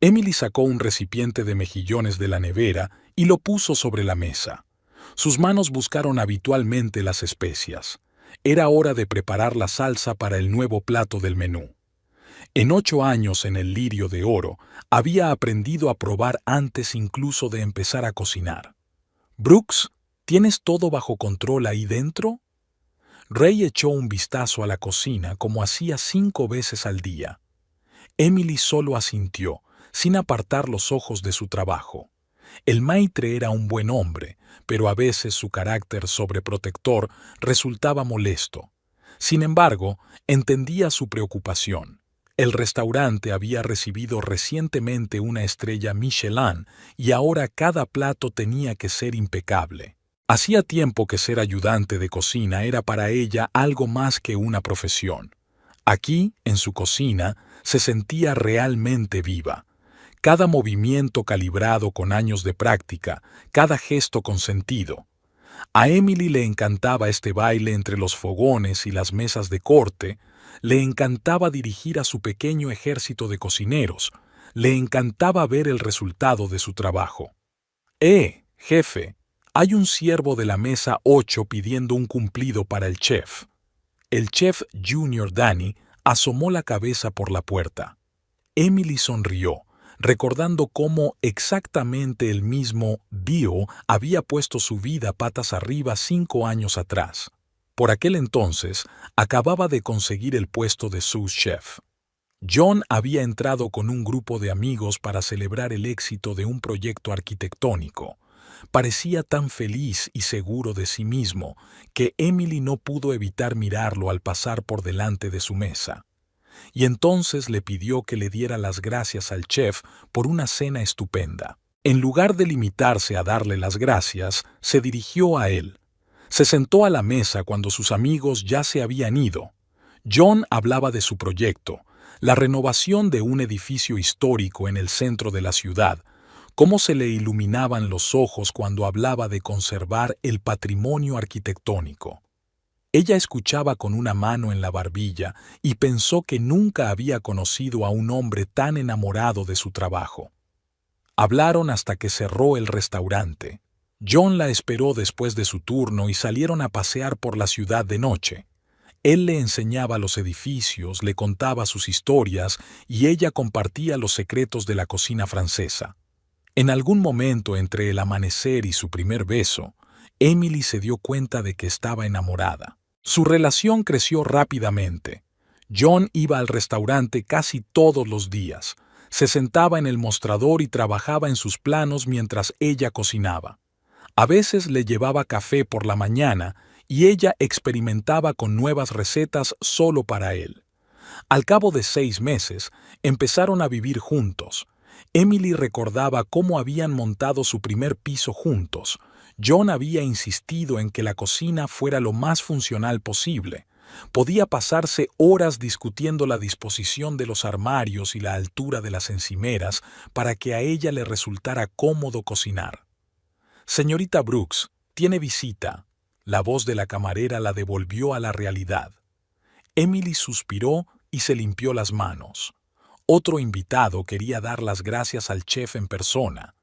Emily sacó un recipiente de mejillones de la nevera y lo puso sobre la mesa. Sus manos buscaron habitualmente las especias. Era hora de preparar la salsa para el nuevo plato del menú. En 8 años en el Lirio de Oro, había aprendido a probar antes incluso de empezar a cocinar. «Brooks, ¿tienes todo bajo control ahí dentro?» Ray echó un vistazo a la cocina como hacía 5 veces al día. Emily solo asintió, sin apartar los ojos de su trabajo. El maitre era un buen hombre, pero a veces su carácter sobreprotector resultaba molesto. Sin embargo, entendía su preocupación. El restaurante había recibido recientemente una estrella Michelin y ahora cada plato tenía que ser impecable. Hacía tiempo que ser ayudante de cocina era para ella algo más que una profesión. Aquí, en su cocina, se sentía realmente viva. Cada movimiento calibrado con años de práctica, cada gesto con sentido. A Emily le encantaba este baile entre los fogones y las mesas de corte, le encantaba dirigir a su pequeño ejército de cocineros, le encantaba ver el resultado de su trabajo. Jefe, hay un siervo de la mesa 8 pidiendo un cumplido para el chef». El chef Junior Danny asomó la cabeza por la puerta. Emily sonrió, recordando cómo exactamente el mismo Bill había puesto su vida patas arriba 5 años atrás. Por aquel entonces, acababa de conseguir el puesto de sous chef. John había entrado con un grupo de amigos para celebrar el éxito de un proyecto arquitectónico. Parecía tan feliz y seguro de sí mismo que Emily no pudo evitar mirarlo al pasar por delante de su mesa. Y entonces le pidió que le diera las gracias al chef por una cena estupenda. En lugar de limitarse a darle las gracias, se dirigió a él. Se sentó a la mesa cuando sus amigos ya se habían ido. John hablaba de su proyecto, la renovación de un edificio histórico en el centro de la ciudad, cómo se le iluminaban los ojos cuando hablaba de conservar el patrimonio arquitectónico. Ella escuchaba con una mano en la barbilla y pensó que nunca había conocido a un hombre tan enamorado de su trabajo. Hablaron hasta que cerró el restaurante. John la esperó después de su turno y salieron a pasear por la ciudad de noche. Él le enseñaba los edificios, le contaba sus historias y ella compartía los secretos de la cocina francesa. En algún momento entre el amanecer y su primer beso, Emily se dio cuenta de que estaba enamorada. Su relación creció rápidamente. John iba al restaurante casi todos los días. Se sentaba en el mostrador y trabajaba en sus planos mientras ella cocinaba. A veces le llevaba café por la mañana y ella experimentaba con nuevas recetas solo para él. Al cabo de 6 meses, empezaron a vivir juntos. Emily recordaba cómo habían montado su primer piso juntos. John había insistido en que la cocina fuera lo más funcional posible. Podía pasarse horas discutiendo la disposición de los armarios y la altura de las encimeras para que a ella le resultara cómodo cocinar. «Señorita Brooks, tiene visita». La voz de la camarera la devolvió a la realidad. Emily suspiró y se limpió las manos. Otro invitado quería dar las gracias al chef en persona,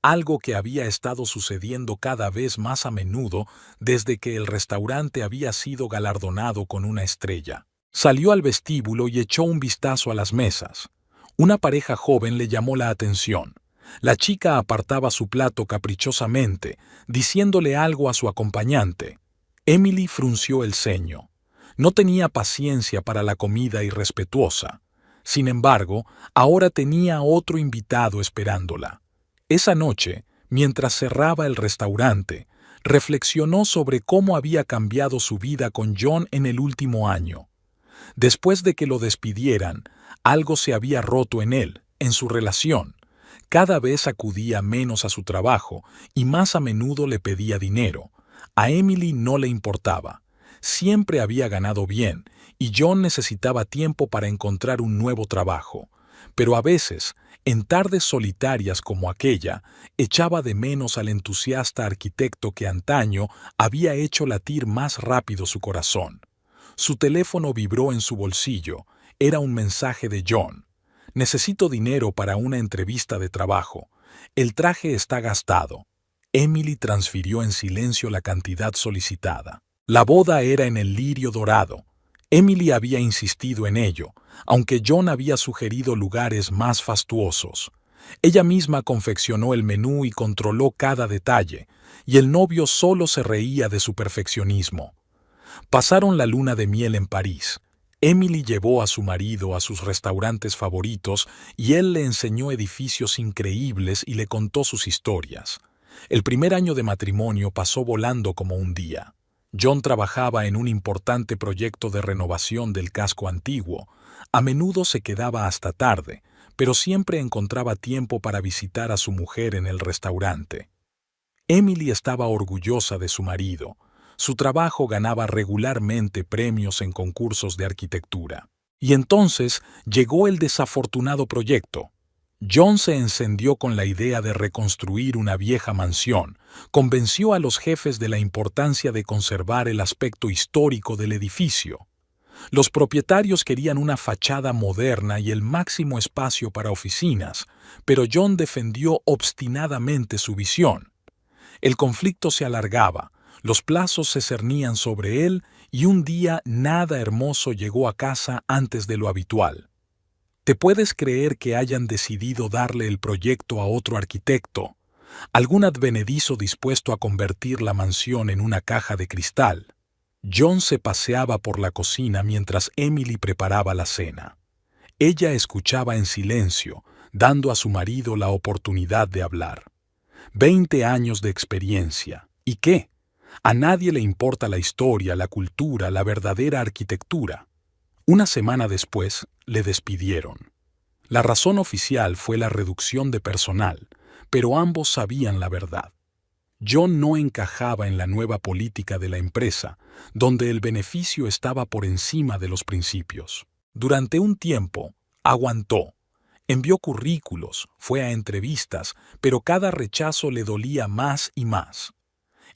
algo que había estado sucediendo cada vez más a menudo desde que el restaurante había sido galardonado con una estrella. Salió al vestíbulo y echó un vistazo a las mesas. Una pareja joven le llamó la atención. La chica apartaba su plato caprichosamente, diciéndole algo a su acompañante. Emily frunció el ceño. No tenía paciencia para la comida irrespetuosa. Sin embargo, ahora tenía otro invitado esperándola. Esa noche, mientras cerraba el restaurante, reflexionó sobre cómo había cambiado su vida con John en el último año. Después de que lo despidieran, algo se había roto en él, en su relación. Cada vez acudía menos a su trabajo y más a menudo le pedía dinero. A Emily no le importaba. Siempre había ganado bien y John necesitaba tiempo para encontrar un nuevo trabajo. Pero a veces, en tardes solitarias como aquella, echaba de menos al entusiasta arquitecto que antaño había hecho latir más rápido su corazón. Su teléfono vibró en su bolsillo. Era un mensaje de John. Necesito dinero para una entrevista de trabajo. El traje está gastado. Emily transfirió en silencio la cantidad solicitada. La boda era en el Lirio Dorado. Emily había insistido en ello, aunque John había sugerido lugares más fastuosos. Ella misma confeccionó el menú y controló cada detalle, y el novio solo se reía de su perfeccionismo. Pasaron la luna de miel en París. Emily llevó a su marido a sus restaurantes favoritos y él le enseñó edificios increíbles y le contó sus historias. El primer año de matrimonio pasó volando como un día. John trabajaba en un importante proyecto de renovación del casco antiguo. A menudo se quedaba hasta tarde, pero siempre encontraba tiempo para visitar a su mujer en el restaurante. Emily estaba orgullosa de su marido. Su trabajo ganaba regularmente premios en concursos de arquitectura. Y entonces llegó el desafortunado proyecto. John se encendió con la idea de reconstruir una vieja mansión, convenció a los jefes de la importancia de conservar el aspecto histórico del edificio. Los propietarios querían una fachada moderna y el máximo espacio para oficinas, pero John defendió obstinadamente su visión. El conflicto se alargaba, los plazos se cernían sobre él y un día nada hermoso llegó a casa antes de lo habitual. ¿Te puedes creer que hayan decidido darle el proyecto a otro arquitecto? Algún advenedizo dispuesto a convertir la mansión en una caja de cristal. John se paseaba por la cocina mientras Emily preparaba la cena. Ella escuchaba en silencio, dando a su marido la oportunidad de hablar. 20 años de experiencia. ¿Y qué? A nadie le importa la historia, la cultura, la verdadera arquitectura. Una semana después, le despidieron. La razón oficial fue la reducción de personal, pero ambos sabían la verdad. John no encajaba en la nueva política de la empresa, donde el beneficio estaba por encima de los principios. Durante un tiempo, aguantó. Envió currículos, fue a entrevistas, pero cada rechazo le dolía más y más.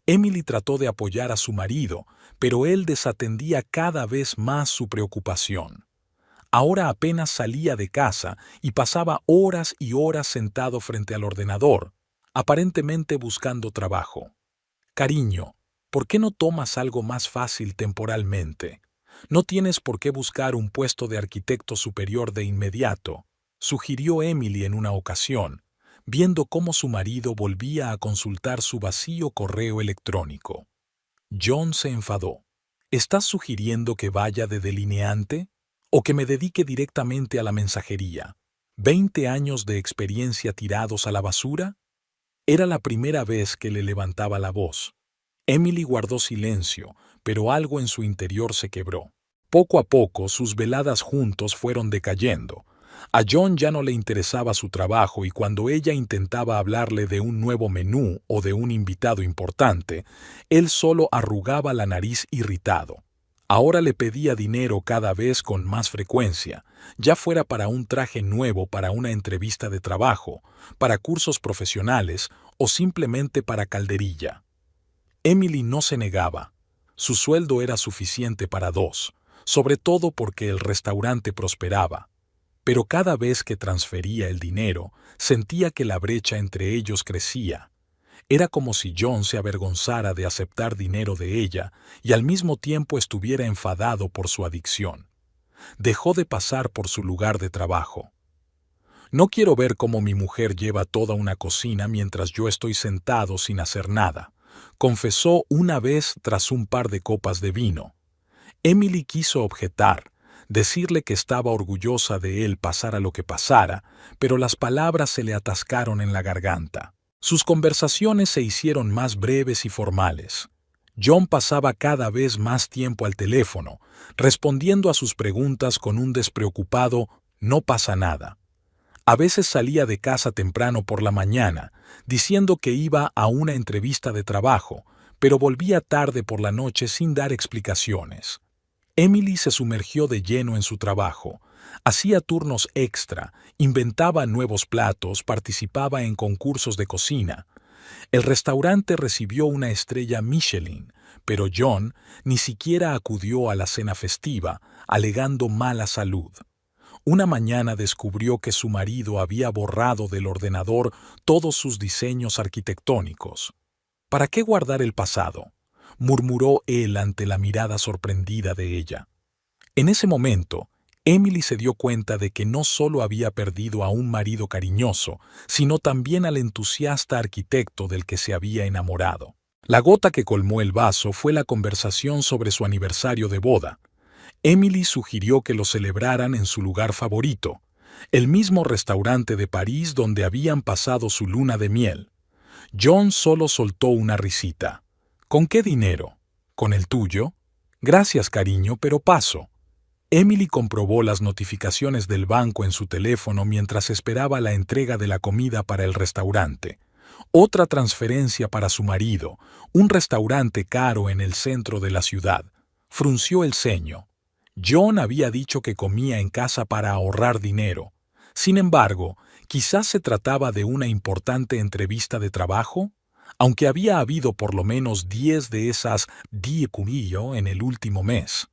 Emily trató de apoyar a su marido, pero él desatendía cada vez más su preocupación. Ahora apenas salía de casa y pasaba horas y horas sentado frente al ordenador, aparentemente buscando trabajo. Cariño, ¿por qué no tomas algo más fácil temporalmente? No tienes por qué buscar un puesto de arquitecto superior de inmediato, sugirió Emily en una ocasión, viendo cómo su marido volvía a consultar su vacío correo electrónico. John se enfadó. ¿Estás sugiriendo que vaya de delineante? ¿O que me dedique directamente a la mensajería? ¿20 años de experiencia tirados a la basura? Era la primera vez que le levantaba la voz. Emily guardó silencio, pero algo en su interior se quebró. Poco a poco sus veladas juntos fueron decayendo. A John ya no le interesaba su trabajo y cuando ella intentaba hablarle de un nuevo menú o de un invitado importante, él solo arrugaba la nariz irritado. Ahora le pedía dinero cada vez con más frecuencia, ya fuera para un traje nuevo para una entrevista de trabajo, para cursos profesionales o simplemente para calderilla. Emily no se negaba. Su sueldo era suficiente para dos, sobre todo porque el restaurante prosperaba. Pero cada vez que transfería el dinero, sentía que la brecha entre ellos crecía. Era como si John se avergonzara de aceptar dinero de ella y al mismo tiempo estuviera enfadado por su adicción. Dejó de pasar por su lugar de trabajo. No quiero ver cómo mi mujer lleva toda una cocina mientras yo estoy sentado sin hacer nada, confesó una vez tras un par de copas de vino. Emily quiso objetar, decirle que estaba orgullosa de él pasara lo que pasara, pero las palabras se le atascaron en la garganta. Sus conversaciones se hicieron más breves y formales. John pasaba cada vez más tiempo al teléfono, respondiendo a sus preguntas con un despreocupado «no pasa nada». A veces salía de casa temprano por la mañana, diciendo que iba a una entrevista de trabajo, pero volvía tarde por la noche sin dar explicaciones. Emily se sumergió de lleno en su trabajo. Hacía turnos extra, inventaba nuevos platos, participaba en concursos de cocina. El restaurante recibió una estrella Michelin, pero John ni siquiera acudió a la cena festiva, alegando mala salud. Una mañana descubrió que su marido había borrado del ordenador todos sus diseños arquitectónicos. ¿Para qué guardar el pasado?, murmuró él ante la mirada sorprendida de ella. En ese momento, Emily se dio cuenta de que no solo había perdido a un marido cariñoso, sino también al entusiasta arquitecto del que se había enamorado. La gota que colmó el vaso fue la conversación sobre su aniversario de boda. Emily sugirió que lo celebraran en su lugar favorito, el mismo restaurante de París donde habían pasado su luna de miel. John solo soltó una risita. ¿Con qué dinero? ¿Con el tuyo? Gracias, cariño, pero paso. Emily comprobó las notificaciones del banco en su teléfono mientras esperaba la entrega de la comida para el restaurante. Otra transferencia para su marido, un restaurante caro en el centro de la ciudad. Frunció el ceño. John había dicho que comía en casa para ahorrar dinero. Sin embargo, quizás se trataba de una importante entrevista de trabajo, aunque había habido por lo menos 10 de esas diekurillo en el último mes.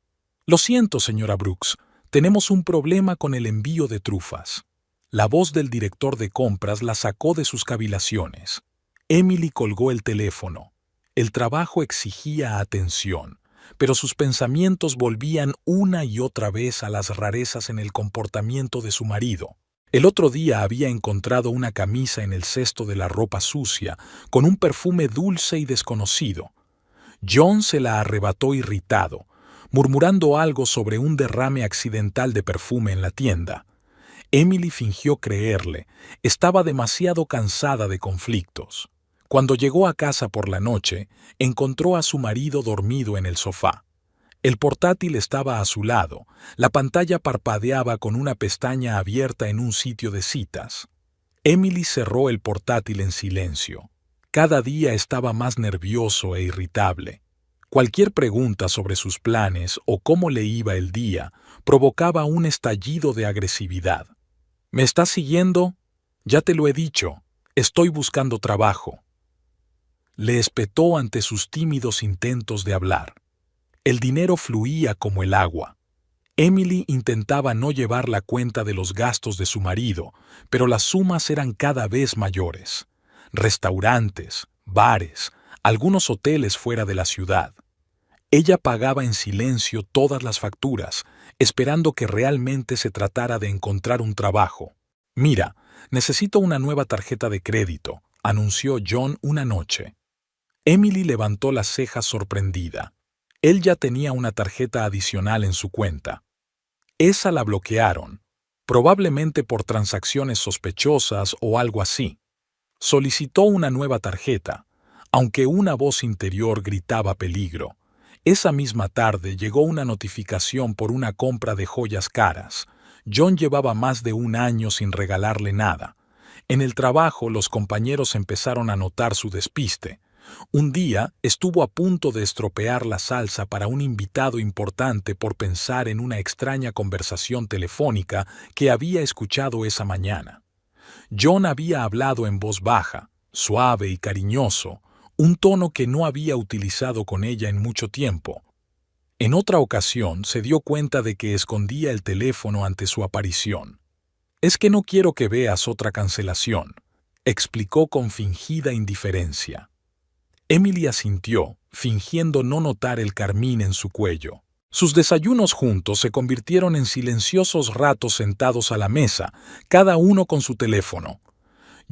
Lo siento, señora Brooks, tenemos un problema con el envío de trufas. La voz del director de compras la sacó de sus cavilaciones. Emily colgó el teléfono. El trabajo exigía atención, pero sus pensamientos volvían una y otra vez a las rarezas en el comportamiento de su marido. El otro día había encontrado una camisa en el cesto de la ropa sucia, con un perfume dulce y desconocido. John se la arrebató irritado, murmurando algo sobre un derrame accidental de perfume en la tienda. Emily fingió creerle, estaba demasiado cansada de conflictos. Cuando llegó a casa por la noche, encontró a su marido dormido en el sofá. El portátil estaba a su lado, la pantalla parpadeaba con una pestaña abierta en un sitio de citas. Emily cerró el portátil en silencio. Cada día estaba más nervioso e irritable. Cualquier pregunta sobre sus planes o cómo le iba el día provocaba un estallido de agresividad. ¿Me estás siguiendo? Ya te lo he dicho, estoy buscando trabajo. Le espetó ante sus tímidos intentos de hablar. El dinero fluía como el agua. Emily intentaba no llevar la cuenta de los gastos de su marido, pero las sumas eran cada vez mayores. Restaurantes, bares, algunos hoteles fuera de la ciudad. Ella pagaba en silencio todas las facturas, esperando que realmente se tratara de encontrar un trabajo. «Mira, necesito una nueva tarjeta de crédito», anunció John una noche. Emily levantó las cejas sorprendida. Él ya tenía una tarjeta adicional en su cuenta. Esa la bloquearon, probablemente por transacciones sospechosas o algo así. Solicitó una nueva tarjeta, aunque una voz interior gritaba peligro. Esa misma tarde llegó una notificación por una compra de joyas caras. John llevaba más de un año sin regalarle nada. En el trabajo los compañeros empezaron a notar su despiste. Un día estuvo a punto de estropear la salsa para un invitado importante por pensar en una extraña conversación telefónica que había escuchado esa mañana. John había hablado en voz baja, suave y cariñoso, un tono que no había utilizado con ella en mucho tiempo. En otra ocasión se dio cuenta de que escondía el teléfono ante su aparición. «Es que no quiero que veas otra cancelación», explicó con fingida indiferencia. Emily asintió, fingiendo no notar el carmín en su cuello. Sus desayunos juntos se convirtieron en silenciosos ratos sentados a la mesa, cada uno con su teléfono.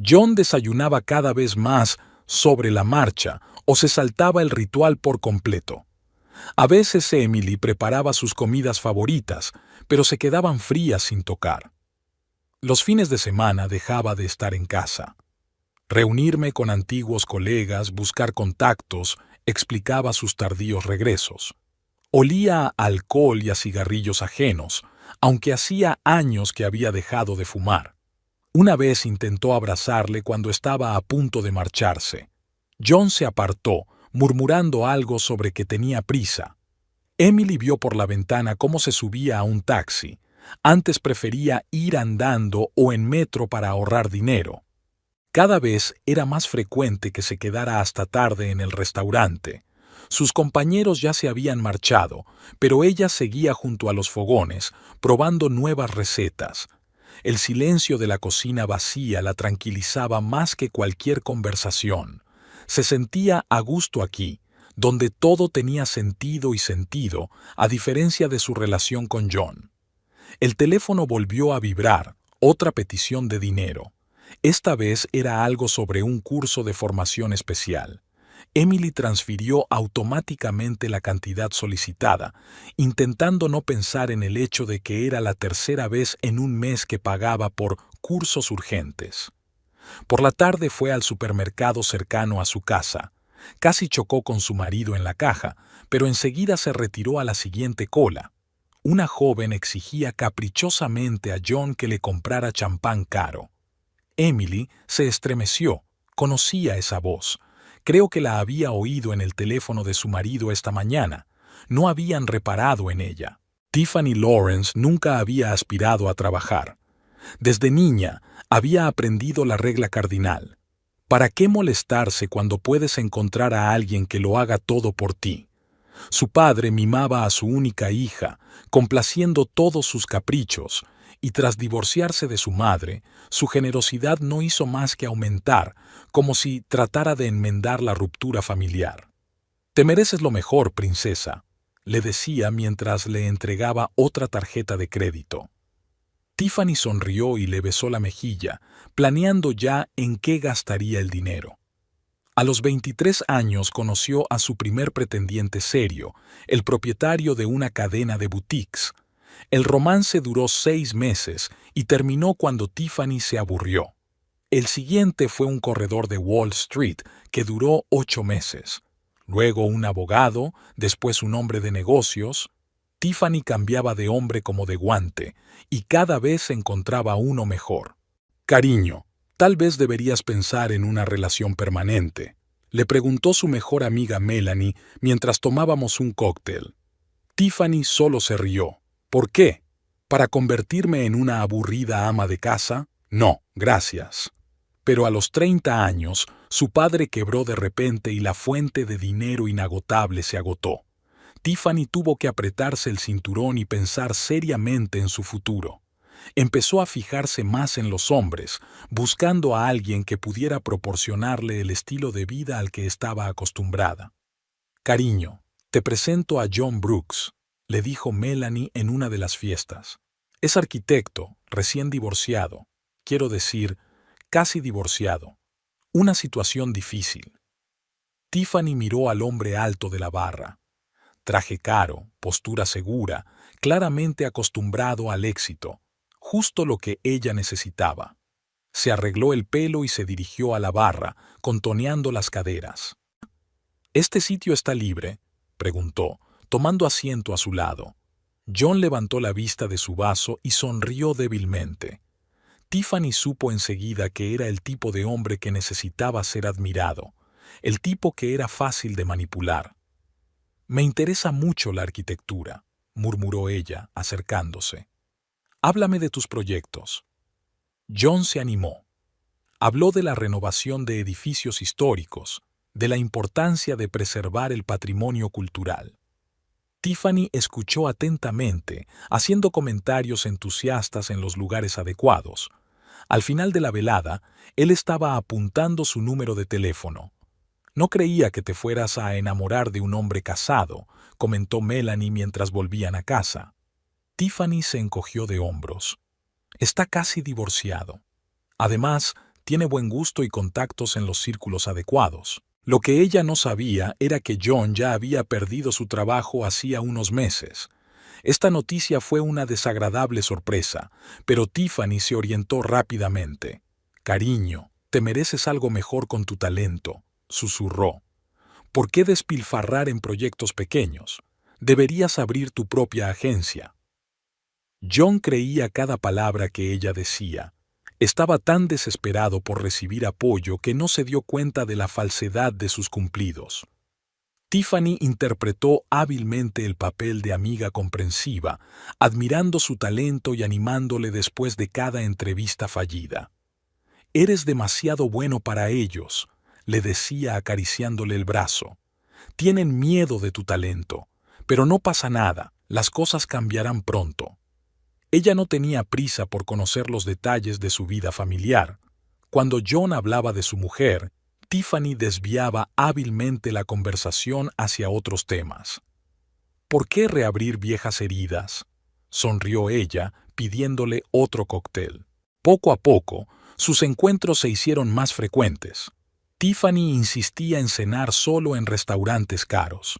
John desayunaba cada vez más sobre la marcha o se saltaba el ritual por completo. A veces Emily preparaba sus comidas favoritas, pero se quedaban frías sin tocar. Los fines de semana dejaba de estar en casa. Reunirme con antiguos colegas, buscar contactos, explicaba sus tardíos regresos. Olía a alcohol y a cigarrillos ajenos, aunque hacía años que había dejado de fumar. Una vez intentó abrazarle cuando estaba a punto de marcharse. John se apartó, murmurando algo sobre que tenía prisa. Emily vio por la ventana cómo se subía a un taxi. Antes prefería ir andando o en metro para ahorrar dinero. Cada vez era más frecuente que se quedara hasta tarde en el restaurante. Sus compañeros ya se habían marchado, pero ella seguía junto a los fogones, probando nuevas recetas. El silencio de la cocina vacía la tranquilizaba más que cualquier conversación. Se sentía a gusto aquí, donde todo tenía sentido y sentido, a diferencia de su relación con John. El teléfono volvió a vibrar, otra petición de dinero. Esta vez era algo sobre un curso de formación especial. Emily transfirió automáticamente la cantidad solicitada, intentando no pensar en el hecho de que era la tercera vez en un mes que pagaba por cursos urgentes. Por la tarde fue al supermercado cercano a su casa. Casi chocó con su marido en la caja, pero enseguida se retiró a la siguiente cola. Una joven exigía caprichosamente a John que le comprara champán caro. Emily se estremeció. Conocía esa voz. Creo que la había oído en el teléfono de su marido esta mañana. No habían reparado en ella. Tiffany Lawrence nunca había aspirado a trabajar. Desde niña había aprendido la regla cardinal. ¿Para qué molestarse cuando puedes encontrar a alguien que lo haga todo por ti? Su padre mimaba a su única hija, complaciendo todos sus caprichos, y tras divorciarse de su madre, su generosidad no hizo más que aumentar, como si tratara de enmendar la ruptura familiar. «Te mereces lo mejor, princesa», le decía mientras le entregaba otra tarjeta de crédito. Tiffany sonrió y le besó la mejilla, planeando ya en qué gastaría el dinero. A los 23 años conoció a su primer pretendiente serio, el propietario de una cadena de boutiques. El romance duró 6 meses y terminó cuando Tiffany se aburrió. El siguiente fue un corredor de Wall Street que duró 8 meses. Luego un abogado, después un hombre de negocios. Tiffany cambiaba de hombre como de guante y cada vez encontraba uno mejor. «Cariño, tal vez deberías pensar en una relación permanente», le preguntó su mejor amiga Melanie mientras tomábamos un cóctel. Tiffany solo se rió. «¿Por qué? ¿Para convertirme en una aburrida ama de casa? No, gracias». Pero a los 30 años, su padre quebró de repente y la fuente de dinero inagotable se agotó. Tiffany tuvo que apretarse el cinturón y pensar seriamente en su futuro. Empezó a fijarse más en los hombres, buscando a alguien que pudiera proporcionarle el estilo de vida al que estaba acostumbrada. «Cariño, te presento a John Brooks», le dijo Melanie en una de las fiestas. «Es arquitecto, recién divorciado, quiero decir, casi divorciado. Una situación difícil». Tiffany miró al hombre alto de la barra. Traje caro, postura segura, claramente acostumbrado al éxito, justo lo que ella necesitaba. Se arregló el pelo y se dirigió a la barra, contoneando las caderas. «¿Este sitio está libre?», preguntó, tomando asiento a su lado. John levantó la vista de su vaso y sonrió débilmente. Tiffany supo enseguida que era el tipo de hombre que necesitaba ser admirado, el tipo que era fácil de manipular. «Me interesa mucho la arquitectura», murmuró ella, acercándose. «Háblame de tus proyectos». John se animó. Habló de la renovación de edificios históricos, de la importancia de preservar el patrimonio cultural. Tiffany escuchó atentamente, haciendo comentarios entusiastas en los lugares adecuados. Al final de la velada, él estaba apuntando su número de teléfono. «No creía que te fueras a enamorar de un hombre casado», comentó Melanie mientras volvían a casa. Tiffany se encogió de hombros. «Está casi divorciado. Además, tiene buen gusto y contactos en los círculos adecuados». Lo que ella no sabía era que John ya había perdido su trabajo hacía unos meses. Esta noticia fue una desagradable sorpresa, pero Tiffany se orientó rápidamente. «Cariño, te mereces algo mejor con tu talento», susurró. «¿Por qué despilfarrar en proyectos pequeños? Deberías abrir tu propia agencia». John creía cada palabra que ella decía. Estaba tan desesperado por recibir apoyo que no se dio cuenta de la falsedad de sus cumplidos. Tiffany interpretó hábilmente el papel de amiga comprensiva, admirando su talento y animándole después de cada entrevista fallida. «Eres demasiado bueno para ellos», le decía acariciándole el brazo. Tienen miedo de tu talento. Pero no pasa nada, las cosas cambiarán pronto. Ella no tenía prisa por conocer los detalles de su vida familiar. Cuando John hablaba de su mujer, Tiffany desviaba hábilmente la conversación hacia otros temas. ¿Por qué reabrir viejas heridas? Sonrió ella, pidiéndole otro cóctel. Poco a poco, sus encuentros se hicieron más frecuentes. Tiffany insistía en cenar solo en restaurantes caros.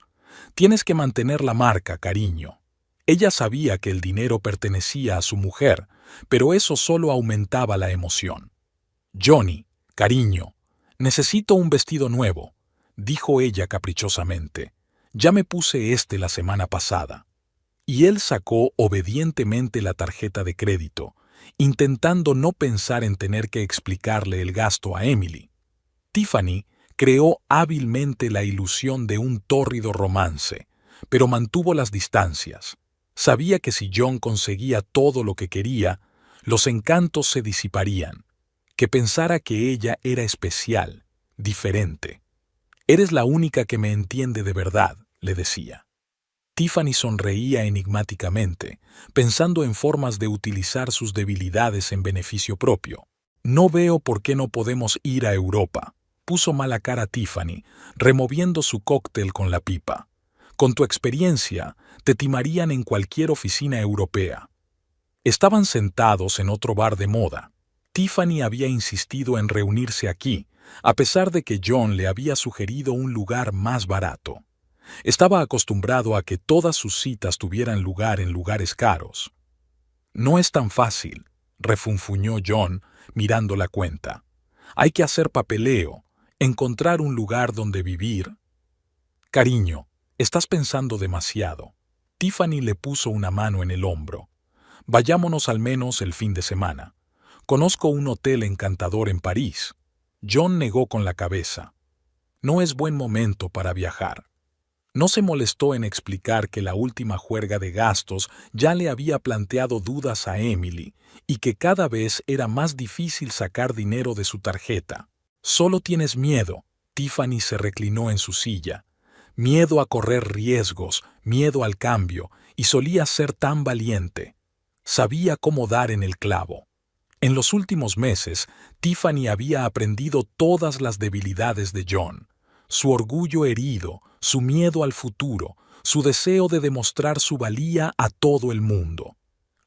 Tienes que mantener la marca, cariño. Ella sabía que el dinero pertenecía a su mujer, pero eso solo aumentaba la emoción. Johnny, cariño, necesito un vestido nuevo, dijo ella caprichosamente. Ya me puse este la semana pasada. Y él sacó obedientemente la tarjeta de crédito, intentando no pensar en tener que explicarle el gasto a Emily. Tiffany creó hábilmente la ilusión de un tórrido romance, pero mantuvo las distancias. Sabía que si John conseguía todo lo que quería, los encantos se disiparían, que pensara que ella era especial, diferente. «Eres la única que me entiende de verdad», le decía. Tiffany sonreía enigmáticamente, pensando en formas de utilizar sus debilidades en beneficio propio. «No veo por qué no podemos ir a Europa», puso mala cara Tiffany, removiendo su cóctel con la pipa. «Con tu experiencia, te timarían en cualquier oficina europea». Estaban sentados en otro bar de moda. Tiffany había insistido en reunirse aquí, a pesar de que John le había sugerido un lugar más barato. Estaba acostumbrado a que todas sus citas tuvieran lugar en lugares caros. «No es tan fácil», refunfuñó John, mirando la cuenta. «Hay que hacer papeleo, encontrar un lugar donde vivir». «Cariño, estás pensando demasiado». Tiffany le puso una mano en el hombro. «Vayámonos al menos el fin de semana. Conozco un hotel encantador en París». John negó con la cabeza. «No es buen momento para viajar». No se molestó en explicar que la última juerga de gastos ya le había planteado dudas a Emily y que cada vez era más difícil sacar dinero de su tarjeta. «Solo tienes miedo», Tiffany se reclinó en su silla. «Miedo a correr riesgos, miedo al cambio, y solía ser tan valiente. Sabía cómo dar en el clavo». En los últimos meses, Tiffany había aprendido todas las debilidades de John. Su orgullo herido, su miedo al futuro, su deseo de demostrar su valía a todo el mundo.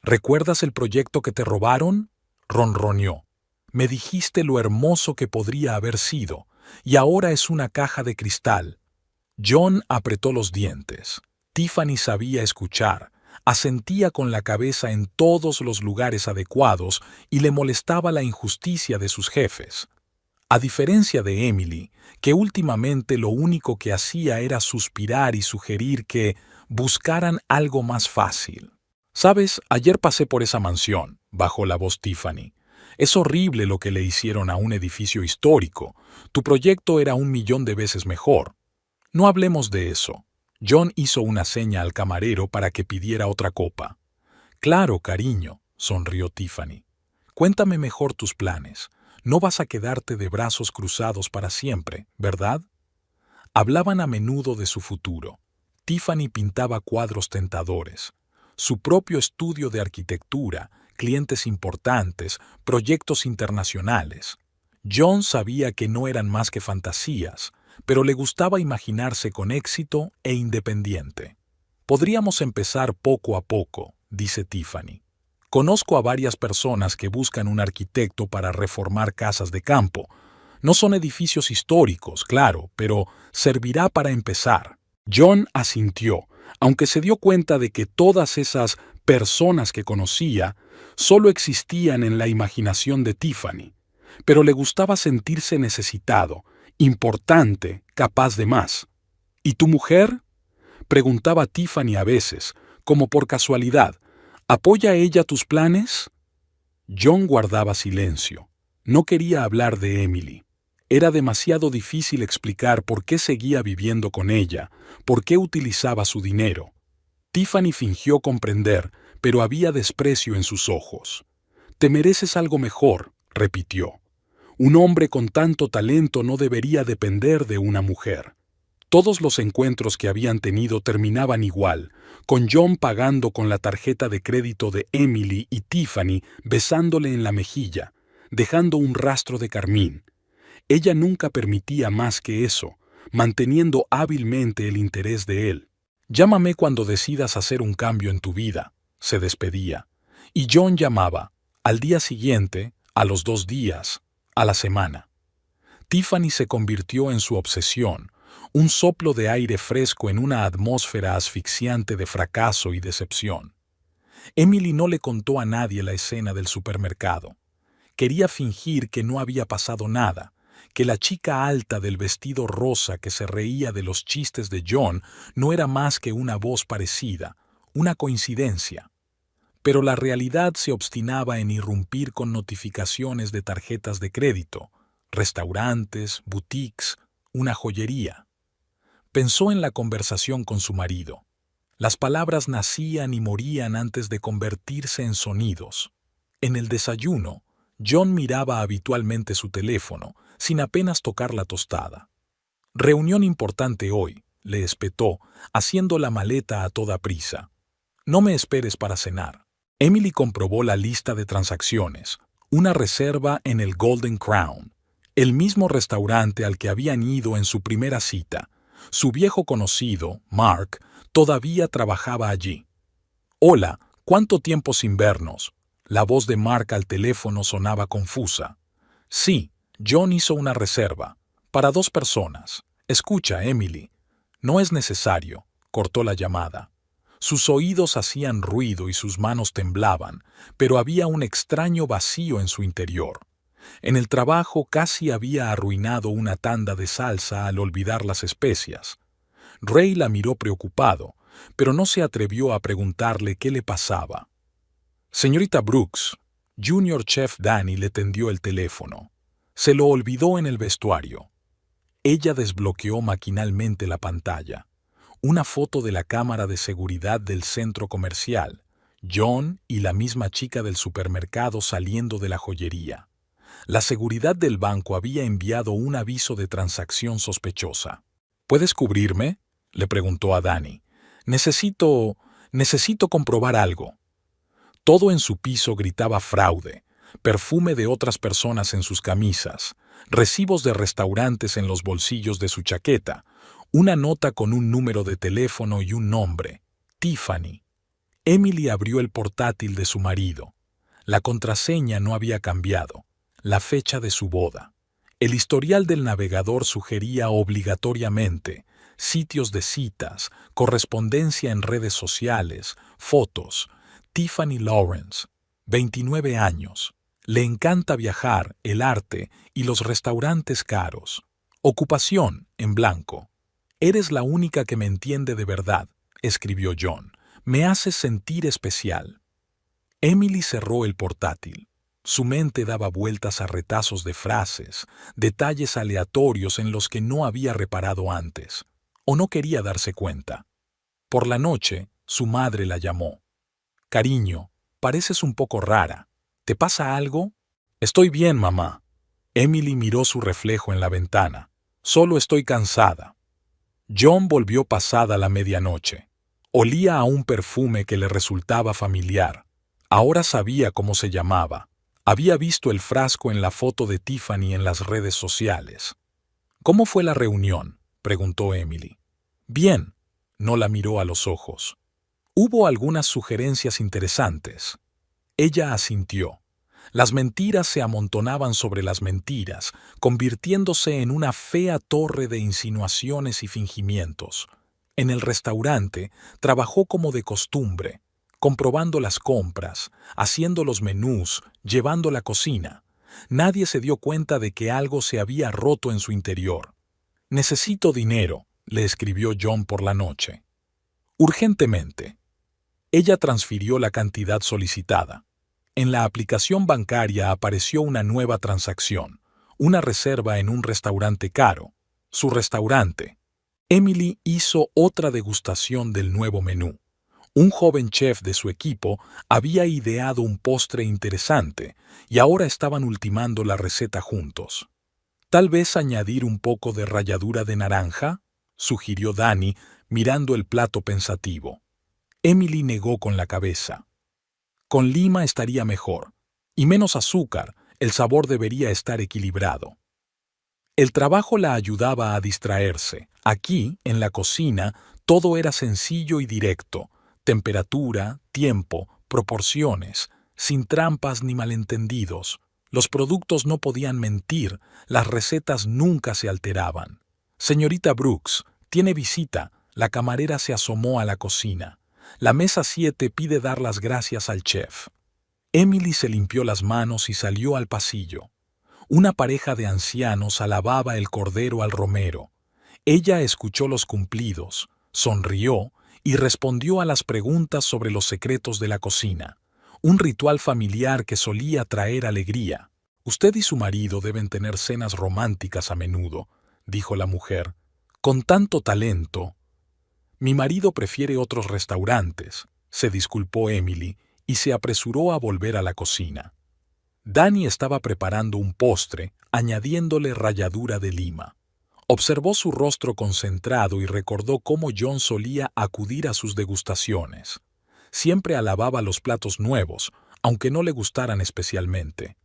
«¿Recuerdas el proyecto que te robaron?», ronroneó. «Me dijiste lo hermoso que podría haber sido, y ahora es una caja de cristal». John apretó los dientes. Tiffany sabía escuchar, asentía con la cabeza en todos los lugares adecuados y le molestaba la injusticia de sus jefes. A diferencia de Emily, que últimamente lo único que hacía era suspirar y sugerir que buscaran algo más fácil. «¿Sabes? Ayer pasé por esa mansión», bajó la voz Tiffany. «Es horrible lo que le hicieron a un edificio histórico. Tu proyecto era 1.000.000 de veces mejor». «No hablemos de eso». John hizo una seña al camarero para que pidiera otra copa. «Claro, cariño», sonrió Tiffany. «Cuéntame mejor tus planes. No vas a quedarte de brazos cruzados para siempre, ¿verdad?». Hablaban a menudo de su futuro. Tiffany pintaba cuadros tentadores. Su propio estudio de arquitectura, clientes importantes, proyectos internacionales. John sabía que no eran más que fantasías, pero le gustaba imaginarse con éxito e independiente. «Podríamos empezar poco a poco», dice Tiffany. «Conozco a varias personas que buscan un arquitecto para reformar casas de campo. No son edificios históricos, claro, pero servirá para empezar». John asintió, aunque se dio cuenta de que todas esas personas que conocía solo existían en la imaginación de Tiffany. Pero le gustaba sentirse necesitado, importante, capaz de más. «¿Y tu mujer?», preguntaba Tiffany a veces, como por casualidad. «¿Apoya ella tus planes?». John guardaba silencio. No quería hablar de Emily. Era demasiado difícil explicar por qué seguía viviendo con ella, por qué utilizaba su dinero. Tiffany fingió comprender, pero había desprecio en sus ojos. «Te mereces algo mejor», repitió. «Un hombre con tanto talento no debería depender de una mujer». Todos los encuentros que habían tenido terminaban igual, con John pagando con la tarjeta de crédito de Emily y Tiffany besándole en la mejilla, dejando un rastro de carmín. Ella nunca permitía más que eso, manteniendo hábilmente el interés de él. «Llámame cuando decidas hacer un cambio en tu vida», se despedía. Y John llamaba, al día siguiente, a los 2 días, a la semana. Tiffany se convirtió en su obsesión, un soplo de aire fresco en una atmósfera asfixiante de fracaso y decepción. Emily no le contó a nadie la escena del supermercado. Quería fingir que no había pasado nada, que la chica alta del vestido rosa que se reía de los chistes de John no era más que una voz parecida, una coincidencia. Pero la realidad se obstinaba en irrumpir con notificaciones de tarjetas de crédito, restaurantes, boutiques, una joyería. Pensó en la conversación con su marido. Las palabras nacían y morían antes de convertirse en sonidos. En el desayuno, John miraba habitualmente su teléfono, sin apenas tocar la tostada. «Reunión importante hoy», le espetó, haciendo la maleta a toda prisa. «No me esperes para cenar». Emily comprobó la lista de transacciones, una reserva en el Golden Crown, el mismo restaurante al que habían ido en su primera cita. Su viejo conocido, Mark, todavía trabajaba allí. «Hola, ¿cuánto tiempo sin vernos?». La voz de Mark al teléfono sonaba confusa. «Sí, John hizo una reserva. Para 2 personas. Escucha, Emily». «No es necesario», cortó la llamada. Sus oídos hacían ruido y sus manos temblaban, pero había un extraño vacío en su interior. En el trabajo casi había arruinado una tanda de salsa al olvidar las especias. Ray la miró preocupado, pero no se atrevió a preguntarle qué le pasaba. «Señorita Brooks», Junior Chef Danny le tendió el teléfono. Se lo olvidó en el vestuario. Ella desbloqueó maquinalmente la pantalla. Una foto de la cámara de seguridad del centro comercial, John y la misma chica del supermercado saliendo de la joyería. La seguridad del banco había enviado un aviso de transacción sospechosa. «¿Puedes cubrirme?», le preguntó a Danny. Necesito comprobar algo». Todo en su piso gritaba fraude, perfume de otras personas en sus camisas, recibos de restaurantes en los bolsillos de su chaqueta, una nota con un número de teléfono y un nombre, Tiffany. Emily abrió el portátil de su marido. La contraseña no había cambiado, la fecha de su boda. El historial del navegador sugería obligatoriamente sitios de citas, correspondencia en redes sociales, fotos. Tiffany Lawrence, 29 años. Le encanta viajar, el arte y los restaurantes caros. Ocupación, en blanco. «Eres la única que me entiende de verdad», escribió John. «Me haces sentir especial». Emily cerró el portátil. Su mente daba vueltas a retazos de frases, detalles aleatorios en los que no había reparado antes, o no quería darse cuenta. Por la noche, su madre la llamó. «Cariño, pareces un poco rara. ¿Te pasa algo?» «Estoy bien, mamá». Emily miró su reflejo en la ventana. «Solo estoy cansada». John volvió pasada la medianoche. Olía a un perfume que le resultaba familiar. Ahora sabía cómo se llamaba. Había visto el frasco en la foto de Tiffany en las redes sociales. «¿Cómo fue la reunión?», preguntó Emily. «Bien». No la miró a los ojos. «Hubo algunas sugerencias interesantes». Ella asintió. Las mentiras se amontonaban sobre las mentiras, convirtiéndose en una fea torre de insinuaciones y fingimientos. En el restaurante trabajó como de costumbre, comprobando las compras, haciendo los menús, llevando la cocina. Nadie se dio cuenta de que algo se había roto en su interior. «Necesito dinero», le escribió John por la noche. «Urgentemente». Ella transfirió la cantidad solicitada. En la aplicación bancaria apareció una nueva transacción, una reserva en un restaurante caro, su restaurante. Emily hizo otra degustación del nuevo menú. Un joven chef de su equipo había ideado un postre interesante y ahora estaban ultimando la receta juntos. «Tal vez añadir un poco de ralladura de naranja», sugirió Danny, mirando el plato pensativo. Emily negó con la cabeza. Con lima estaría mejor. Y menos azúcar, el sabor debería estar equilibrado. El trabajo la ayudaba a distraerse. Aquí, en la cocina, todo era sencillo y directo. Temperatura, tiempo, proporciones, sin trampas ni malentendidos. Los productos no podían mentir, las recetas nunca se alteraban. Señorita Brooks, tiene visita. La camarera se asomó a la cocina. La mesa 7 pide dar las gracias al chef. Emily se limpió las manos y salió al pasillo. Una pareja de ancianos alababa el cordero al romero. Ella escuchó los cumplidos, sonrió y respondió a las preguntas sobre los secretos de la cocina, un ritual familiar que solía traer alegría. Usted y su marido deben tener cenas románticas a menudo, dijo la mujer. Con tanto talento. Mi marido prefiere otros restaurantes, se disculpó Emily y se apresuró a volver a la cocina. Danny estaba preparando un postre, añadiéndole ralladura de lima. Observó su rostro concentrado y recordó cómo John solía acudir a sus degustaciones. Siempre alababa los platos nuevos, aunque no le gustaran especialmente.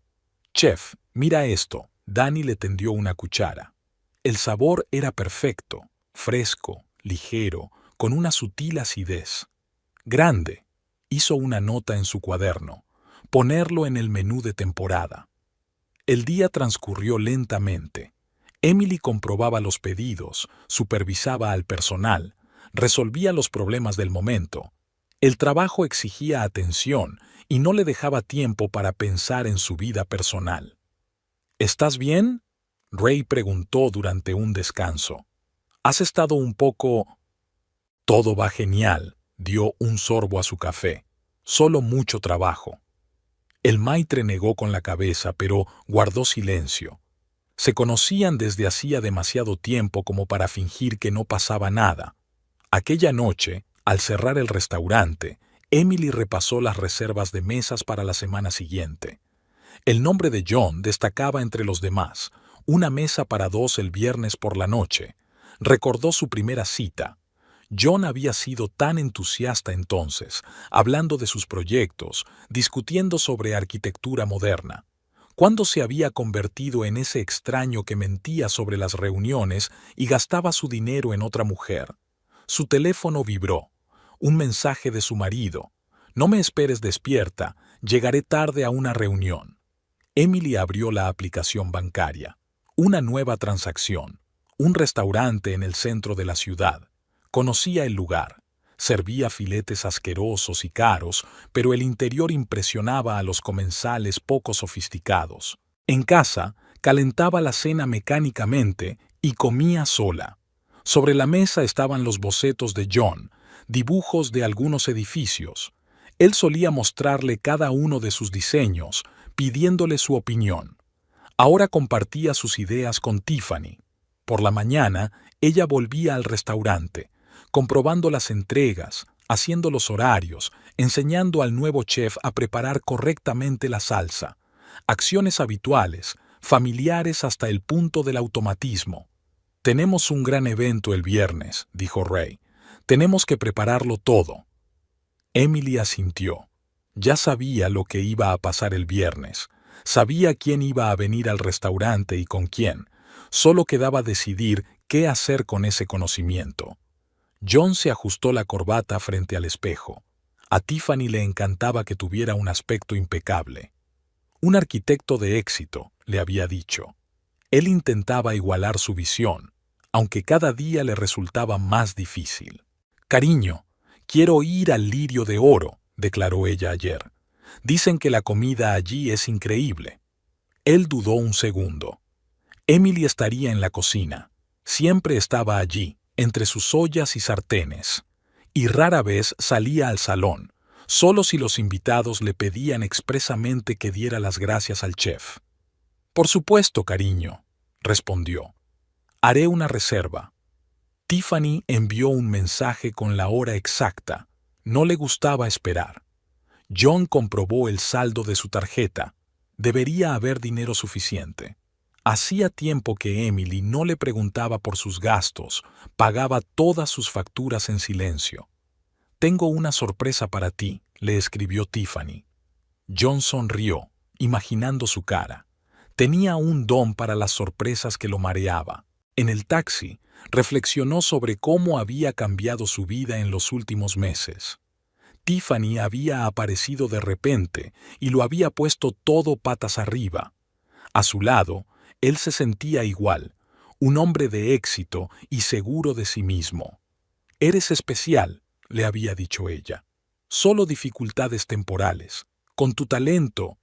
«Chef, mira esto». Danny le tendió una cuchara. El sabor era perfecto, fresco, ligero, con una sutil acidez. «Grande», hizo una nota en su cuaderno. Ponerlo en el menú de temporada. El día transcurrió lentamente. Emily comprobaba los pedidos, supervisaba al personal, resolvía los problemas del momento. El trabajo exigía atención y no le dejaba tiempo para pensar en su vida personal. ¿Estás bien?, Ray preguntó durante un descanso. ¿Has estado un poco...? Todo va genial, dio un sorbo a su café. Solo mucho trabajo. El maitre negó con la cabeza, pero guardó silencio. Se conocían desde hacía demasiado tiempo como para fingir que no pasaba nada. Aquella noche, al cerrar el restaurante, Emily repasó las reservas de mesas para la semana siguiente. El nombre de John destacaba entre los demás, una mesa para 2 el viernes por la noche. Recordó su primera cita. John había sido tan entusiasta entonces, hablando de sus proyectos, discutiendo sobre arquitectura moderna. ¿Cuándo se había convertido en ese extraño que mentía sobre las reuniones y gastaba su dinero en otra mujer? Su teléfono vibró. Un mensaje de su marido. «No me esperes despierta, llegaré tarde a una reunión». Emily abrió la aplicación bancaria. Una nueva transacción. Un restaurante en el centro de la ciudad. Conocía el lugar. Servía filetes asquerosos y caros, pero el interior impresionaba a los comensales poco sofisticados. En casa, calentaba la cena mecánicamente y comía sola. Sobre la mesa estaban los bocetos de John, dibujos de algunos edificios. Él solía mostrarle cada uno de sus diseños, pidiéndole su opinión. Ahora compartía sus ideas con Tiffany. Por la mañana, ella volvía al restaurante, comprobando las entregas, haciendo los horarios, enseñando al nuevo chef a preparar correctamente la salsa. Acciones habituales, familiares hasta el punto del automatismo. «Tenemos un gran evento el viernes», dijo Ray. «Tenemos que prepararlo todo». Emily asintió. Ya sabía lo que iba a pasar el viernes. Sabía quién iba a venir al restaurante y con quién. Solo quedaba decidir qué hacer con ese conocimiento. John se ajustó la corbata frente al espejo. A Tiffany le encantaba que tuviera un aspecto impecable. Un arquitecto de éxito, le había dicho. Él intentaba igualar su visión, aunque cada día le resultaba más difícil. «Cariño, quiero ir al Lirio de Oro», declaró ella ayer. «Dicen que la comida allí es increíble». Él dudó un segundo. Emily estaría en la cocina. Siempre estaba allí, entre sus ollas y sartenes, y rara vez salía al salón, solo si los invitados le pedían expresamente que diera las gracias al chef. «Por supuesto, cariño», respondió. «Haré una reserva». Tiffany envió un mensaje con la hora exacta. No le gustaba esperar. John comprobó el saldo de su tarjeta. Debería haber dinero suficiente. Hacía tiempo que Emily no le preguntaba por sus gastos, pagaba todas sus facturas en silencio. «Tengo una sorpresa para ti», le escribió Tiffany. John sonrió, imaginando su cara. Tenía un don para las sorpresas que lo mareaba. En el taxi, reflexionó sobre cómo había cambiado su vida en los últimos meses. Tiffany había aparecido de repente y lo había puesto todo patas arriba. A su lado, él se sentía igual, un hombre de éxito y seguro de sí mismo. «Eres especial», le había dicho ella. «Solo dificultades temporales. Con tu talento».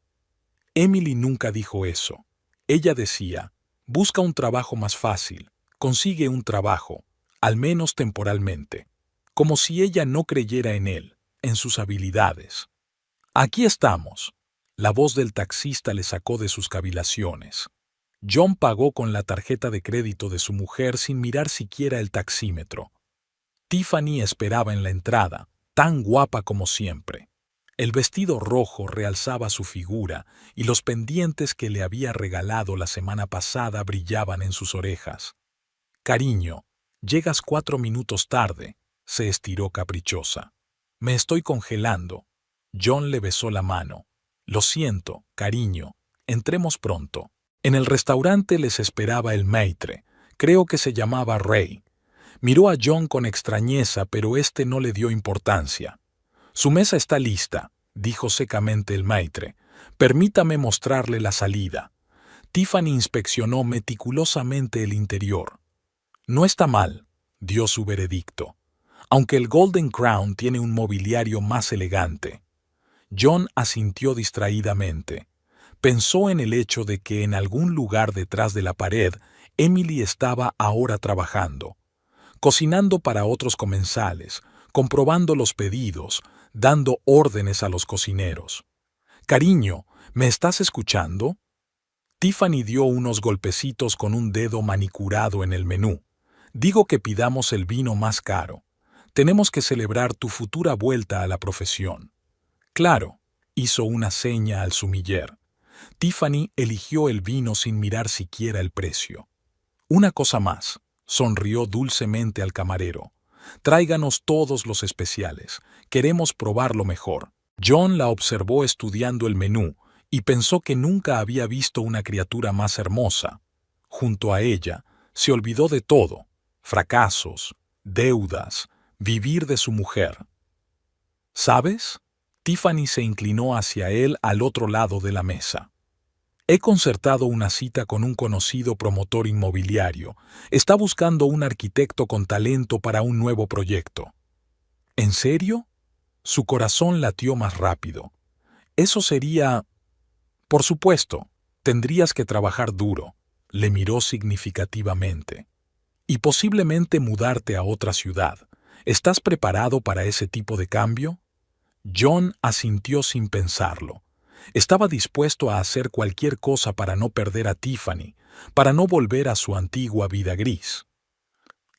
Emily nunca dijo eso. Ella decía, «Busca un trabajo más fácil, consigue un trabajo, al menos temporalmente», como si ella no creyera en él, en sus habilidades. «Aquí estamos». La voz del taxista le sacó de sus cavilaciones. John pagó con la tarjeta de crédito de su mujer sin mirar siquiera el taxímetro. Tiffany esperaba en la entrada, tan guapa como siempre. El vestido rojo realzaba su figura y los pendientes que le había regalado la semana pasada brillaban en sus orejas. «Cariño, llegas 4 minutos tarde», se estiró caprichosa. «Me estoy congelando». John le besó la mano. «Lo siento, cariño, entremos pronto». En el restaurante les esperaba el maître, creo que se llamaba Ray. Miró a John con extrañeza, pero este no le dio importancia. «Su mesa está lista», dijo secamente el maître. «Permítame mostrarle la salida». Tiffany inspeccionó meticulosamente el interior. «No está mal», dio su veredicto, «aunque el Golden Crown tiene un mobiliario más elegante». John asintió distraídamente. Pensó en el hecho de que en algún lugar detrás de la pared Emily estaba ahora trabajando, cocinando para otros comensales, comprobando los pedidos, dando órdenes a los cocineros. «Cariño, ¿me estás escuchando?» Tiffany dio unos golpecitos con un dedo manicurado en el menú. «Digo que pidamos el vino más caro. Tenemos que celebrar tu futura vuelta a la profesión». «Claro», hizo una seña al sumiller. Tiffany eligió el vino sin mirar siquiera el precio. «Una cosa más», sonrió dulcemente al camarero. «Tráiganos todos los especiales. Queremos probar lo mejor». John la observó estudiando el menú y pensó que nunca había visto una criatura más hermosa. Junto a ella, se olvidó de todo: fracasos, deudas, vivir de su mujer. «¿Sabes?». Tiffany se inclinó hacia él al otro lado de la mesa. «He concertado una cita con un conocido promotor inmobiliario. Está buscando un arquitecto con talento para un nuevo proyecto». «¿En serio?». Su corazón latió más rápido. «Eso sería...». «Por supuesto, tendrías que trabajar duro», le miró significativamente. «Y posiblemente mudarte a otra ciudad. ¿Estás preparado para ese tipo de cambio?». John asintió sin pensarlo. Estaba dispuesto a hacer cualquier cosa para no perder a Tiffany, para no volver a su antigua vida gris.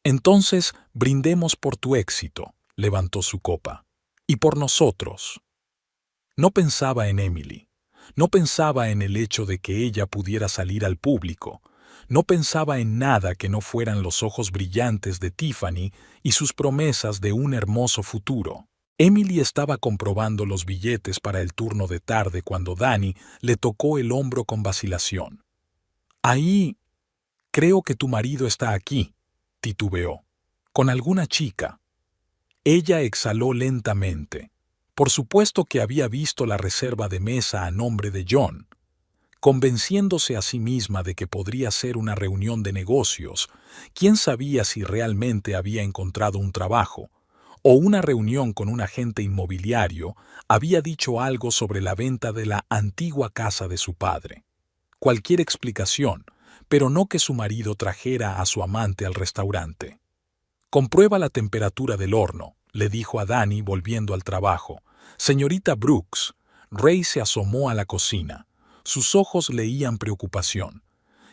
«Entonces, brindemos por tu éxito», levantó su copa. «Y por nosotros». No pensaba en Emily. No pensaba en el hecho de que ella pudiera salir al público. No pensaba en nada que no fueran los ojos brillantes de Tiffany y sus promesas de un hermoso futuro. Emily estaba comprobando los billetes para el turno de tarde cuando Danny le tocó el hombro con vacilación. «Ahí, creo que tu marido está aquí», titubeó. «Con alguna chica». Ella exhaló lentamente. Por supuesto que había visto la reserva de mesa a nombre de John. Convenciéndose a sí misma de que podría ser una reunión de negocios, quién sabía si realmente había encontrado un trabajo, o una reunión con un agente inmobiliario, había dicho algo sobre la venta de la antigua casa de su padre. Cualquier explicación, pero no que su marido trajera a su amante al restaurante. «Comprueba la temperatura del horno», le dijo a Danny volviendo al trabajo. «Señorita Brooks». Ray se asomó a la cocina. Sus ojos leían preocupación.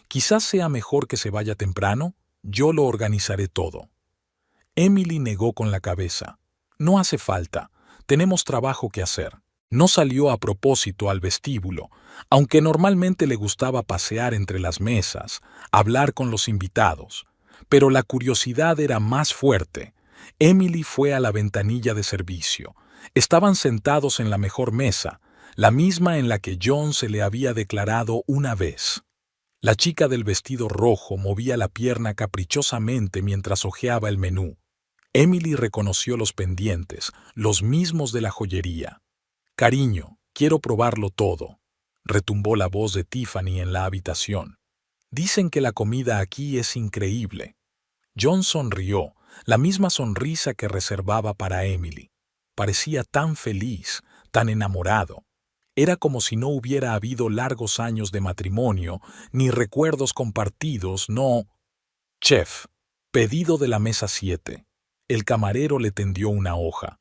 «Quizás sea mejor que se vaya temprano. Yo lo organizaré todo». Emily negó con la cabeza. «No hace falta. Tenemos trabajo que hacer». No salió a propósito al vestíbulo, aunque normalmente le gustaba pasear entre las mesas, hablar con los invitados. Pero la curiosidad era más fuerte. Emily fue a la ventanilla de servicio. Estaban sentados en la mejor mesa, la misma en la que John se le había declarado una vez. La chica del vestido rojo movía la pierna caprichosamente mientras hojeaba el menú. Emily reconoció los pendientes, los mismos de la joyería. «Cariño, quiero probarlo todo», retumbó la voz de Tiffany en la habitación. «Dicen que la comida aquí es increíble». John sonrió, la misma sonrisa que reservaba para Emily. Parecía tan feliz, tan enamorado. Era como si no hubiera habido largos años de matrimonio, ni recuerdos compartidos, no. «Chef, pedido de la mesa 7». El camarero le tendió una hoja.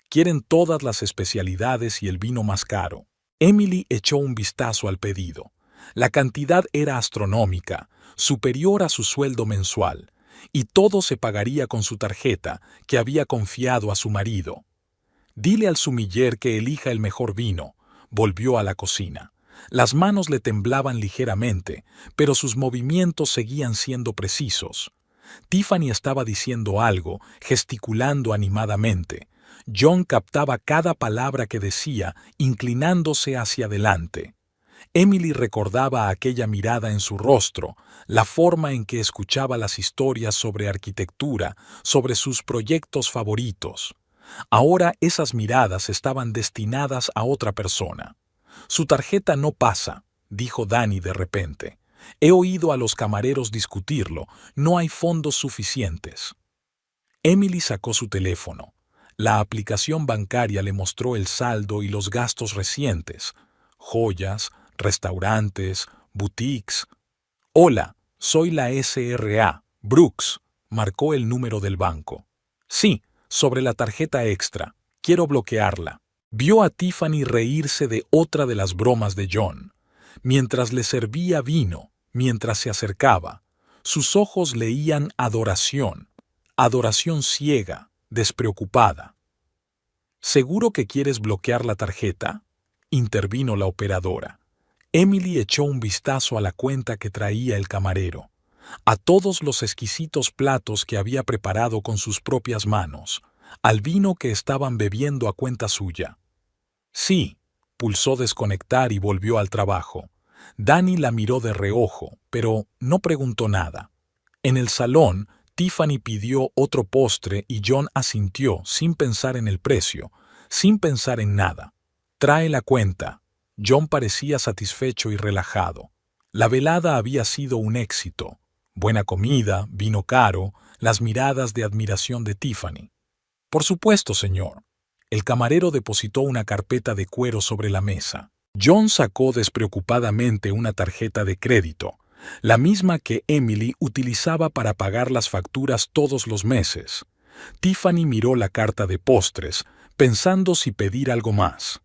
«Quieren todas las especialidades y el vino más caro». Emily echó un vistazo al pedido. La cantidad era astronómica, superior a su sueldo mensual, y todo se pagaría con su tarjeta, que había confiado a su marido. «Dile al sumiller que elija el mejor vino», volvió a la cocina. Las manos le temblaban ligeramente, pero sus movimientos seguían siendo precisos. Tiffany estaba diciendo algo, gesticulando animadamente. John captaba cada palabra que decía, inclinándose hacia adelante. Emily recordaba aquella mirada en su rostro, la forma en que escuchaba las historias sobre arquitectura, sobre sus proyectos favoritos. Ahora esas miradas estaban destinadas a otra persona. «Su tarjeta no pasa», dijo Danny de repente. «He oído a los camareros discutirlo, no hay fondos suficientes». Emily sacó su teléfono. La aplicación bancaria le mostró el saldo y los gastos recientes. Joyas, restaurantes, boutiques. «Hola, soy la SRA, Brooks», marcó el número del banco. «Sí, sobre la tarjeta extra. Quiero bloquearla». Vio a Tiffany reírse de otra de las bromas de John. Mientras le servía vino, mientras se acercaba, sus ojos leían adoración, adoración ciega, despreocupada. «¿Seguro que quieres bloquear la tarjeta?», intervino la operadora. Emily echó un vistazo a la cuenta que traía el camarero, a todos los exquisitos platos que había preparado con sus propias manos, al vino que estaban bebiendo a cuenta suya. «Sí», pulsó desconectar y volvió al trabajo. Danny la miró de reojo, pero no preguntó nada. En el salón, Tiffany pidió otro postre y John asintió sin pensar en el precio, sin pensar en nada. «Trae la cuenta». John parecía satisfecho y relajado. La velada había sido un éxito. Buena comida, vino caro, las miradas de admiración de Tiffany. «Por supuesto, señor». El camarero depositó una carpeta de cuero sobre la mesa. John sacó despreocupadamente una tarjeta de crédito, la misma que Emily utilizaba para pagar las facturas todos los meses. Tiffany miró la carta de postres, pensando si pedir algo más.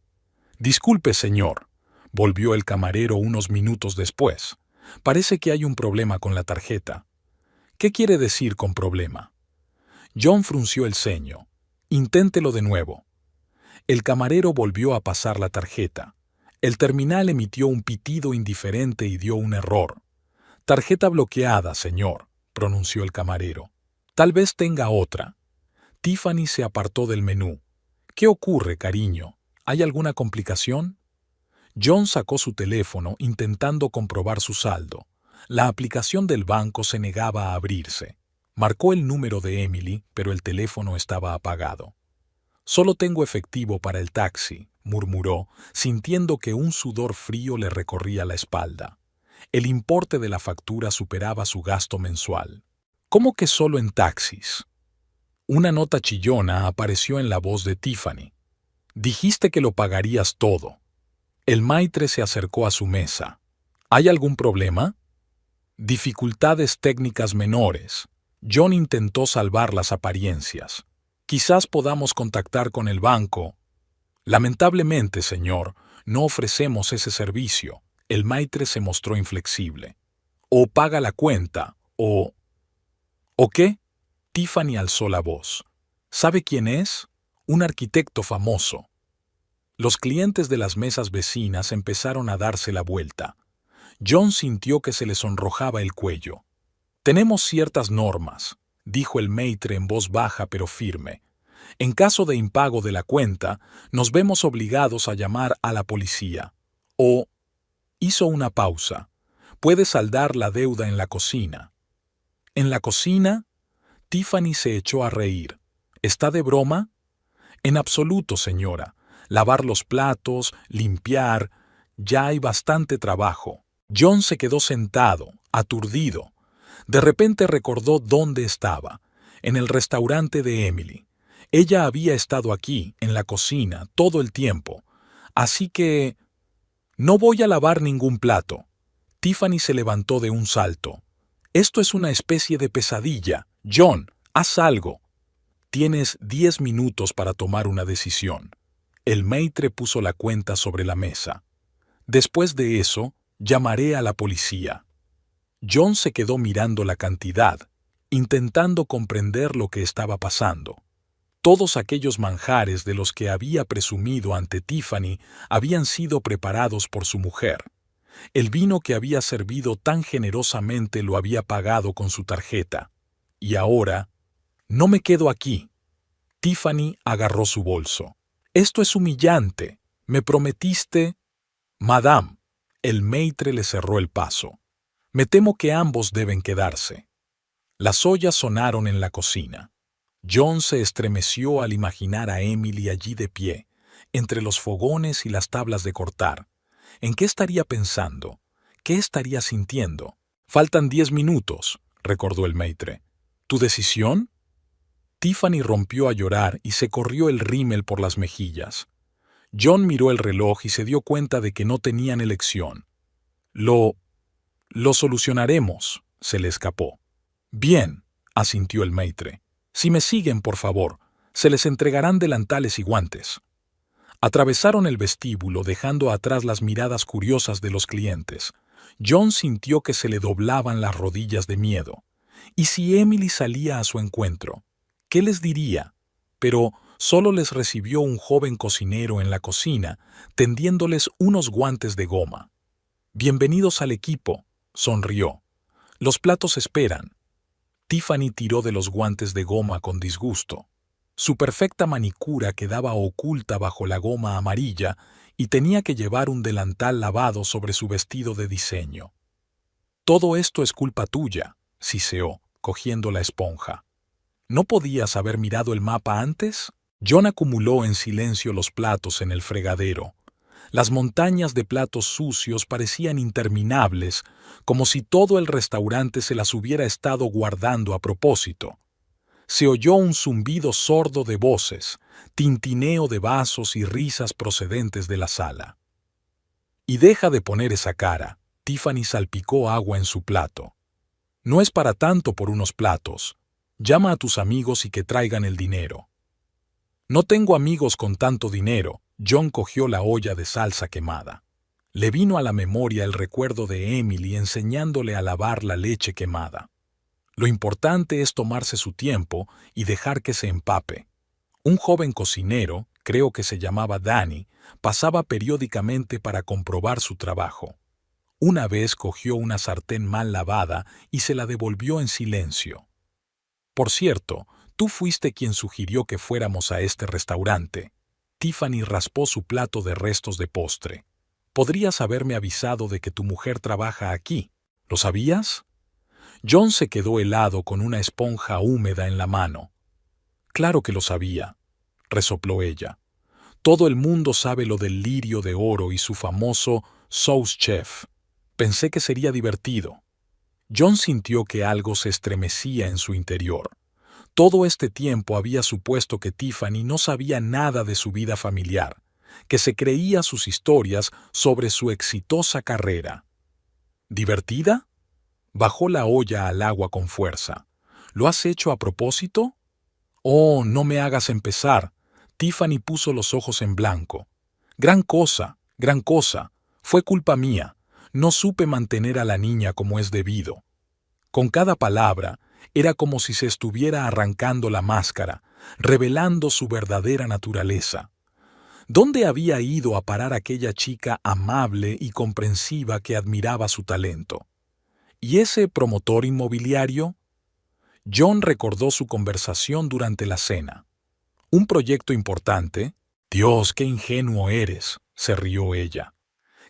«Disculpe, señor», volvió el camarero unos minutos después. «Parece que hay un problema con la tarjeta». «¿Qué quiere decir con problema?». John frunció el ceño. «Inténtelo de nuevo». El camarero volvió a pasar la tarjeta. El terminal emitió un pitido indiferente y dio un error. «Tarjeta bloqueada, señor», pronunció el camarero. «Tal vez tenga otra». Tiffany se apartó del menú. «¿Qué ocurre, cariño? ¿Hay alguna complicación?». John sacó su teléfono intentando comprobar su saldo. La aplicación del banco se negaba a abrirse. Marcó el número de Emily, pero el teléfono estaba apagado. «Solo tengo efectivo para el taxi», murmuró, sintiendo que un sudor frío le recorría la espalda. El importe de la factura superaba su gasto mensual. «¿Cómo que solo en taxis?». Una nota chillona apareció en la voz de Tiffany. «Dijiste que lo pagarías todo». El maitre se acercó a su mesa. «¿Hay algún problema?». «Dificultades técnicas menores». John intentó salvar las apariencias. «Quizás podamos contactar con el banco». «Lamentablemente, señor, no ofrecemos ese servicio». El maitre se mostró inflexible. «O paga la cuenta, o...». «¿O qué?». Tiffany alzó la voz. «¿Sabe quién es? Un arquitecto famoso». Los clientes de las mesas vecinas empezaron a darse la vuelta. John sintió que se le sonrojaba el cuello. «Tenemos ciertas normas», dijo el maître en voz baja pero firme. «En caso de impago de la cuenta, nos vemos obligados a llamar a la policía. O...» Hizo una pausa. «Puede saldar la deuda en la cocina». «¿En la cocina?» Tiffany se echó a reír. «¿Está de broma?» «En absoluto, señora. Lavar los platos, limpiar, ya hay bastante trabajo». John se quedó sentado, aturdido. De repente recordó dónde estaba, en el restaurante de Emily. Ella había estado aquí, en la cocina, todo el tiempo. Así que... «No voy a lavar ningún plato». Tiffany se levantó de un salto. «Esto es una especie de pesadilla. John, haz algo». «Tienes 10 minutos para tomar una decisión». El maître puso la cuenta sobre la mesa. «Después de eso, llamaré a la policía». John se quedó mirando la cantidad, intentando comprender lo que estaba pasando. Todos aquellos manjares de los que había presumido ante Tiffany habían sido preparados por su mujer. El vino que había servido tan generosamente lo había pagado con su tarjeta. Y ahora, «No me quedo aquí». Tiffany agarró su bolso. «Esto es humillante. Me prometiste...» «Madame», el maître le cerró el paso. «Me temo que ambos deben quedarse». Las ollas sonaron en la cocina. John se estremeció al imaginar a Emily allí de pie, entre los fogones y las tablas de cortar. ¿En qué estaría pensando? ¿Qué estaría sintiendo? «Faltan 10 minutos», recordó el maître. «¿Tu decisión?» Tiffany rompió a llorar y se corrió el rímel por las mejillas. John miró el reloj y se dio cuenta de que no tenían elección. Lo solucionaremos», se le escapó. «Bien», asintió el maître. «Si me siguen, por favor, se les entregarán delantales y guantes». Atravesaron el vestíbulo dejando atrás las miradas curiosas de los clientes. John sintió que se le doblaban las rodillas de miedo. ¿Y si Emily salía a su encuentro? ¿Qué les diría? Pero solo les recibió un joven cocinero en la cocina, tendiéndoles unos guantes de goma. «Bienvenidos al equipo», sonrió. «Los platos esperan». Tiffany tiró de los guantes de goma con disgusto. Su perfecta manicura quedaba oculta bajo la goma amarilla y tenía que llevar un delantal lavado sobre su vestido de diseño. «Todo esto es culpa tuya», siseó, cogiendo la esponja. ¿No podías haber mirado el mapa antes? John acumuló en silencio los platos en el fregadero. Las montañas de platos sucios parecían interminables, como si todo el restaurante se las hubiera estado guardando a propósito. Se oyó un zumbido sordo de voces, tintineo de vasos y risas procedentes de la sala. «Y deja de poner esa cara», Tiffany salpicó agua en su plato. «No es para tanto por unos platos. Llama a tus amigos y que traigan el dinero». «No tengo amigos con tanto dinero». John cogió la olla de salsa quemada. Le vino a la memoria el recuerdo de Emily enseñándole a lavar la leche quemada. Lo importante es tomarse su tiempo y dejar que se empape. Un joven cocinero, creo que se llamaba Danny, pasaba periódicamente para comprobar su trabajo. Una vez cogió una sartén mal lavada y se la devolvió en silencio. «Por cierto, tú fuiste quien sugirió que fuéramos a este restaurante». Tiffany raspó su plato de restos de postre. «Podrías haberme avisado de que tu mujer trabaja aquí. ¿Lo sabías?» John se quedó helado con una esponja húmeda en la mano. «Claro que lo sabía», resopló ella. «Todo el mundo sabe lo del lirio de oro y su famoso sous chef. Pensé que sería divertido». John sintió que algo se estremecía en su interior. Todo este tiempo había supuesto que Tiffany no sabía nada de su vida familiar, que se creía sus historias sobre su exitosa carrera. ¿Divertida? Bajó la olla al agua con fuerza. ¿Lo has hecho a propósito? Oh, no me hagas empezar. Tiffany puso los ojos en blanco. Gran cosa, gran cosa. Fue culpa mía. No supe mantener a la niña como es debido. Con cada palabra, era como si se estuviera arrancando la máscara, revelando su verdadera naturaleza. ¿Dónde había ido a parar aquella chica amable y comprensiva que admiraba su talento? ¿Y ese promotor inmobiliario? John recordó su conversación durante la cena. ¿Un proyecto importante? Dios, qué ingenuo eres, se rió ella.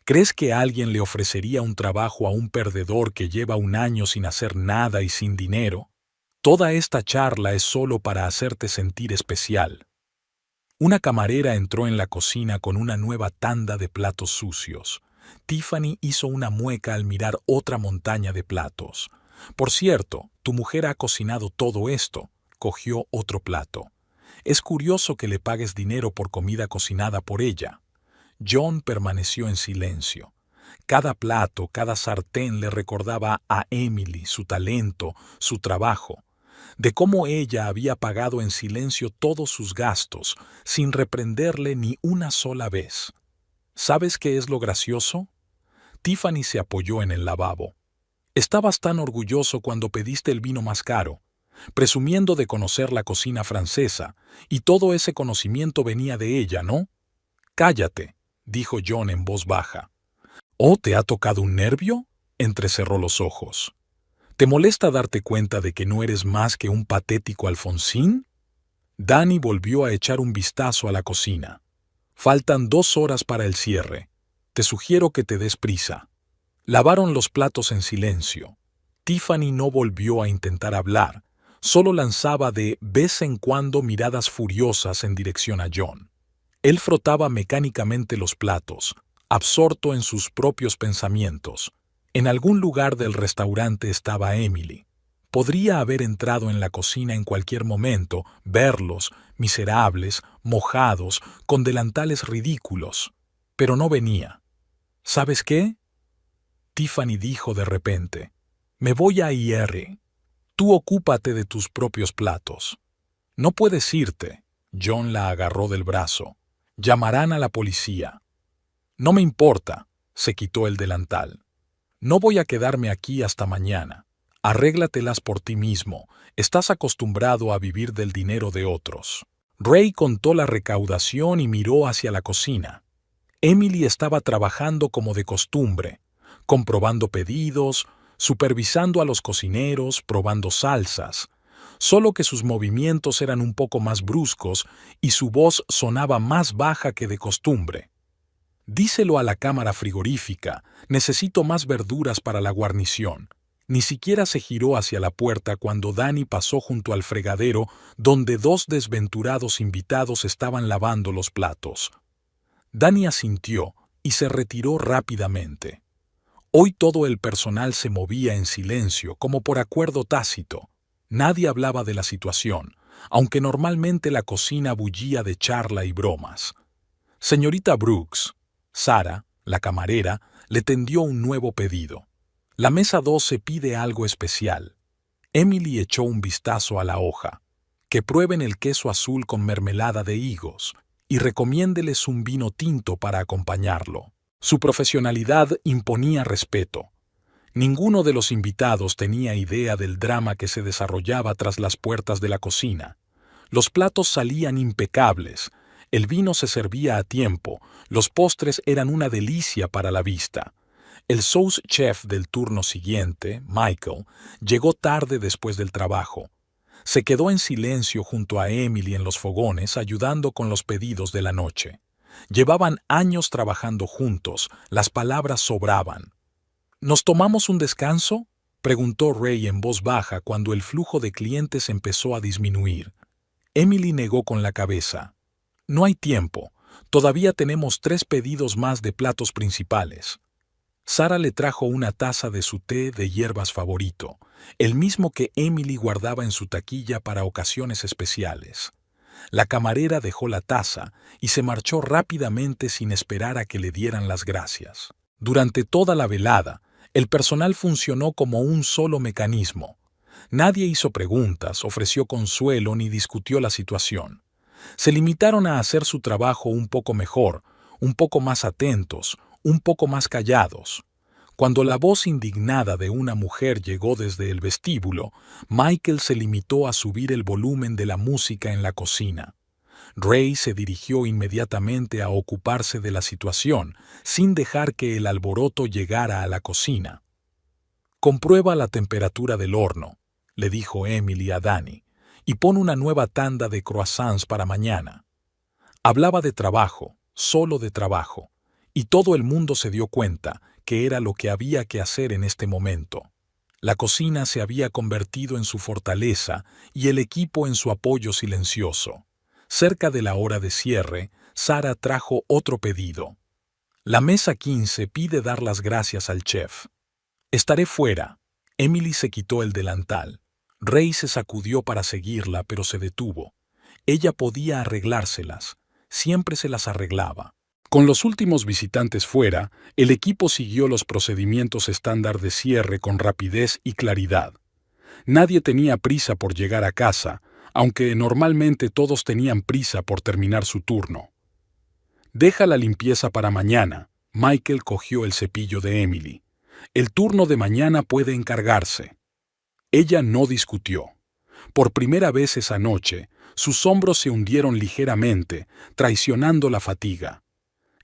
¿Crees que alguien le ofrecería un trabajo a un perdedor que lleva un año sin hacer nada y sin dinero? Toda esta charla es solo para hacerte sentir especial. Una camarera entró en la cocina con una nueva tanda de platos sucios. Tiffany hizo una mueca al mirar otra montaña de platos. Por cierto, tu mujer ha cocinado todo esto. Cogió otro plato. Es curioso que le pagues dinero por comida cocinada por ella. John permaneció en silencio. Cada plato, cada sartén le recordaba a Emily su talento, su trabajo, de cómo ella había pagado en silencio todos sus gastos, sin reprenderle ni una sola vez. ¿Sabes qué es lo gracioso? Tiffany se apoyó en el lavabo. Estabas tan orgulloso cuando pediste el vino más caro, presumiendo de conocer la cocina francesa, y todo ese conocimiento venía de ella, ¿no? Cállate, dijo John en voz baja. ¿Oh, te ha tocado un nervio? Entrecerró los ojos. ¿Te molesta darte cuenta de que no eres más que un patético Alfonsín? Danny volvió a echar un vistazo a la cocina. Faltan 2 horas para el cierre. Te sugiero que te des prisa. Lavaron los platos en silencio. Tiffany no volvió a intentar hablar, solo lanzaba de vez en cuando miradas furiosas en dirección a John. Él frotaba mecánicamente los platos, absorto en sus propios pensamientos. En algún lugar del restaurante estaba Emily. Podría haber entrado en la cocina en cualquier momento, verlos, miserables, mojados, con delantales ridículos. Pero no venía. ¿Sabes qué? Tiffany dijo de repente. Me voy a ir. Tú ocúpate de tus propios platos. No puedes irte. John la agarró del brazo. Llamarán a la policía. No me importa, se quitó el delantal. No voy a quedarme aquí hasta mañana. Arréglatelas por ti mismo. Estás acostumbrado a vivir del dinero de otros. Ray contó la recaudación y miró hacia la cocina. Emily estaba trabajando como de costumbre, comprobando pedidos, supervisando a los cocineros, probando salsas. Solo que sus movimientos eran un poco más bruscos y su voz sonaba más baja que de costumbre. Díselo a la cámara frigorífica, necesito más verduras para la guarnición. Ni siquiera se giró hacia la puerta cuando Danny pasó junto al fregadero donde 2 desventurados invitados estaban lavando los platos. Danny asintió y se retiró rápidamente. Hoy todo el personal se movía en silencio, como por acuerdo tácito. Nadie hablaba de la situación, aunque normalmente la cocina bullía de charla y bromas. Señorita Brooks, Sara, la camarera, le tendió un nuevo pedido. La mesa 12 pide algo especial. Emily echó un vistazo a la hoja. Que prueben el queso azul con mermelada de higos y recomiéndeles un vino tinto para acompañarlo. Su profesionalidad imponía respeto. Ninguno de los invitados tenía idea del drama que se desarrollaba tras las puertas de la cocina. Los platos salían impecables, el vino se servía a tiempo, los postres eran una delicia para la vista. El sous chef del turno siguiente, Michael, llegó tarde después del trabajo. Se quedó en silencio junto a Emily en los fogones ayudando con los pedidos de la noche. Llevaban años trabajando juntos, las palabras sobraban. ¿Nos tomamos un descanso?, preguntó Ray en voz baja cuando el flujo de clientes empezó a disminuir. Emily negó con la cabeza. No hay tiempo. Todavía tenemos 3 pedidos más de platos principales. Sara le trajo una taza de su té de hierbas favorito, el mismo que Emily guardaba en su taquilla para ocasiones especiales. La camarera dejó la taza y se marchó rápidamente sin esperar a que le dieran las gracias. Durante toda la velada, el personal funcionó como un solo mecanismo. Nadie hizo preguntas, ofreció consuelo ni discutió la situación. Se limitaron a hacer su trabajo un poco mejor, un poco más atentos, un poco más callados. Cuando la voz indignada de una mujer llegó desde el vestíbulo, Michael se limitó a subir el volumen de la música en la cocina. Ray se dirigió inmediatamente a ocuparse de la situación, sin dejar que el alboroto llegara a la cocina. «Comprueba la temperatura del horno», le dijo Emily a Danny, «y pon una nueva tanda de croissants para mañana». Hablaba de trabajo, solo de trabajo, y todo el mundo se dio cuenta que era lo que había que hacer en este momento. La cocina se había convertido en su fortaleza y el equipo en su apoyo silencioso. Cerca de la hora de cierre, Sara trajo otro pedido. La mesa 15 pide dar las gracias al chef. «Estaré fuera». Emily se quitó el delantal. Ray se sacudió para seguirla, pero se detuvo. Ella podía arreglárselas. Siempre se las arreglaba. Con los últimos visitantes fuera, el equipo siguió los procedimientos estándar de cierre con rapidez y claridad. Nadie tenía prisa por llegar a casa, aunque normalmente todos tenían prisa por terminar su turno. «Deja la limpieza para mañana». Michael cogió el cepillo de Emily. «El turno de mañana puede encargarse». Ella no discutió. Por primera vez esa noche, sus hombros se hundieron ligeramente, traicionando la fatiga.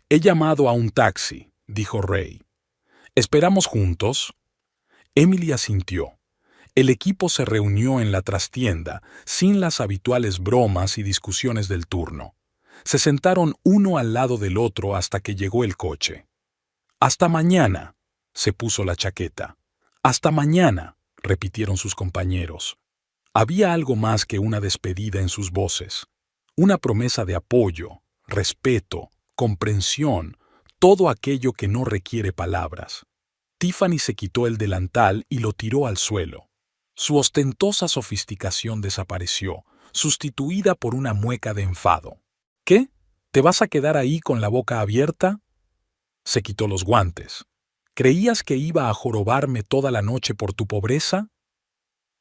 «He llamado a un taxi», dijo Ray. «¿Esperamos juntos?» Emily asintió. El equipo se reunió en la trastienda, sin las habituales bromas y discusiones del turno. Se sentaron uno al lado del otro hasta que llegó el coche. «Hasta mañana», se puso la chaqueta. «Hasta mañana», repitieron sus compañeros. Había algo más que una despedida en sus voces. Una promesa de apoyo, respeto, comprensión, todo aquello que no requiere palabras. Tiffany se quitó el delantal y lo tiró al suelo. Su ostentosa sofisticación desapareció, sustituida por una mueca de enfado. «¿Qué? ¿Te vas a quedar ahí con la boca abierta?» Se quitó los guantes. «¿Creías que iba a jorobarme toda la noche por tu pobreza?»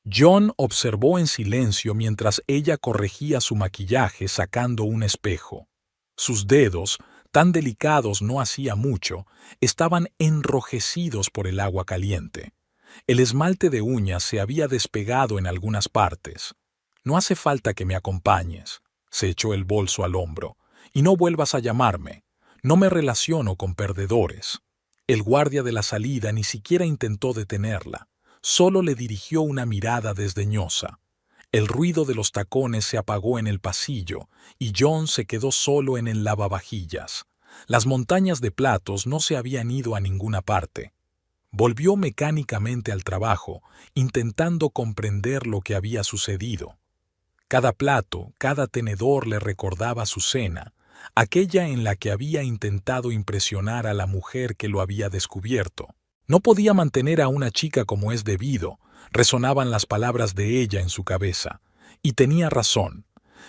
John observó en silencio mientras ella corregía su maquillaje sacando un espejo. Sus dedos, tan delicados no hacía mucho, estaban enrojecidos por el agua caliente. El esmalte de uñas se había despegado en algunas partes. «No hace falta que me acompañes», se echó el bolso al hombro, «y no vuelvas a llamarme. No me relaciono con perdedores». El guardia de la salida ni siquiera intentó detenerla. Solo le dirigió una mirada desdeñosa. El ruido de los tacones se apagó en el pasillo y John se quedó solo en el lavavajillas. Las montañas de platos no se habían ido a ninguna parte. Volvió mecánicamente al trabajo, intentando comprender lo que había sucedido. Cada plato, cada tenedor le recordaba su cena, aquella en la que había intentado impresionar a la mujer que lo había descubierto. No podía mantener a una chica como es debido, resonaban las palabras de ella en su cabeza. Y tenía razón.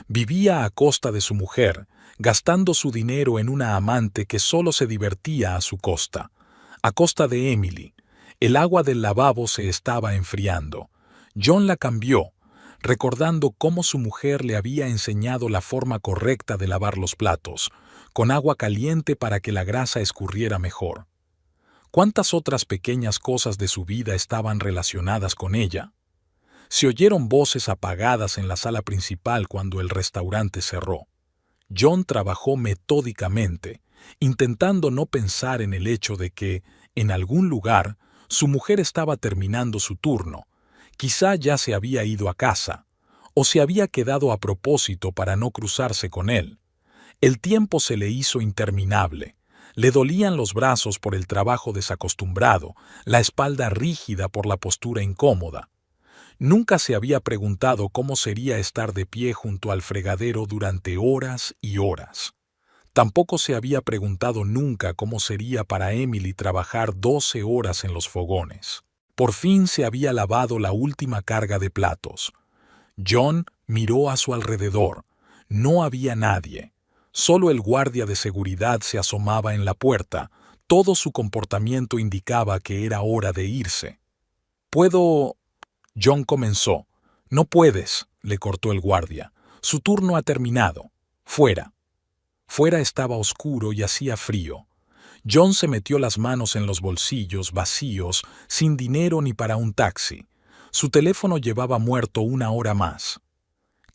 Vivía a costa de su mujer, gastando su dinero en una amante que solo se divertía a su costa. A costa de Emily. El agua del lavabo se estaba enfriando. John la cambió, recordando cómo su mujer le había enseñado la forma correcta de lavar los platos, con agua caliente para que la grasa escurriera mejor. ¿Cuántas otras pequeñas cosas de su vida estaban relacionadas con ella? Se oyeron voces apagadas en la sala principal cuando el restaurante cerró. John trabajó metódicamente, intentando no pensar en el hecho de que, en algún lugar, su mujer estaba terminando su turno. Quizá ya se había ido a casa, o se había quedado a propósito para no cruzarse con él. El tiempo se le hizo interminable. Le dolían los brazos por el trabajo desacostumbrado, la espalda rígida por la postura incómoda. Nunca se había preguntado cómo sería estar de pie junto al fregadero durante horas y horas. Tampoco se había preguntado nunca cómo sería para Emily trabajar 12 horas en los fogones. Por fin se había lavado la última carga de platos. John miró a su alrededor. No había nadie. Solo el guardia de seguridad se asomaba en la puerta. Todo su comportamiento indicaba que era hora de irse. «¿Puedo...?» John comenzó. «No puedes», le cortó el guardia. «Su turno ha terminado. Fuera». Fuera estaba oscuro y hacía frío. John se metió las manos en los bolsillos vacíos, sin dinero ni para un taxi. Su teléfono llevaba muerto 1 hora más.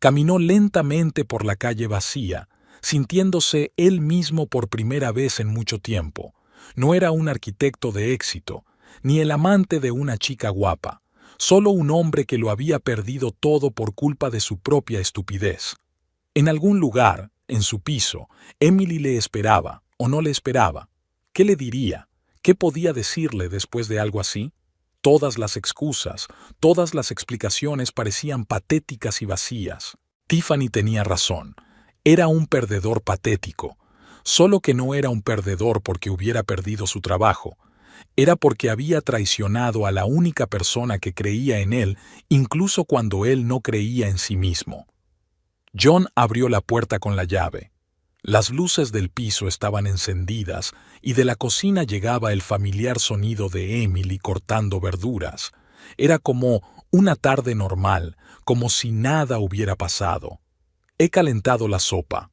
Caminó lentamente por la calle vacía, sintiéndose él mismo por primera vez en mucho tiempo. No era un arquitecto de éxito, ni el amante de una chica guapa, solo un hombre que lo había perdido todo por culpa de su propia estupidez. En algún lugar, en su piso, Emily le esperaba, o no le esperaba. ¿Qué le diría? ¿Qué podía decirle después de algo así? Todas las excusas, todas las explicaciones parecían patéticas y vacías. Tiffany tenía razón. Era un perdedor patético. Solo que no era un perdedor porque hubiera perdido su trabajo. Era porque había traicionado a la única persona que creía en él, incluso cuando él no creía en sí mismo. John abrió la puerta con la llave. Las luces del piso estaban encendidas y de la cocina llegaba el familiar sonido de Emily cortando verduras. Era como una tarde normal, como si nada hubiera pasado. He calentado la sopa.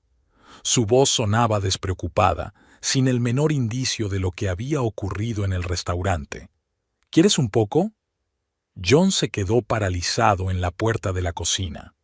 Su voz sonaba despreocupada, sin el menor indicio de lo que había ocurrido en el restaurante. ¿Quieres un poco? John se quedó paralizado en la puerta de la cocina.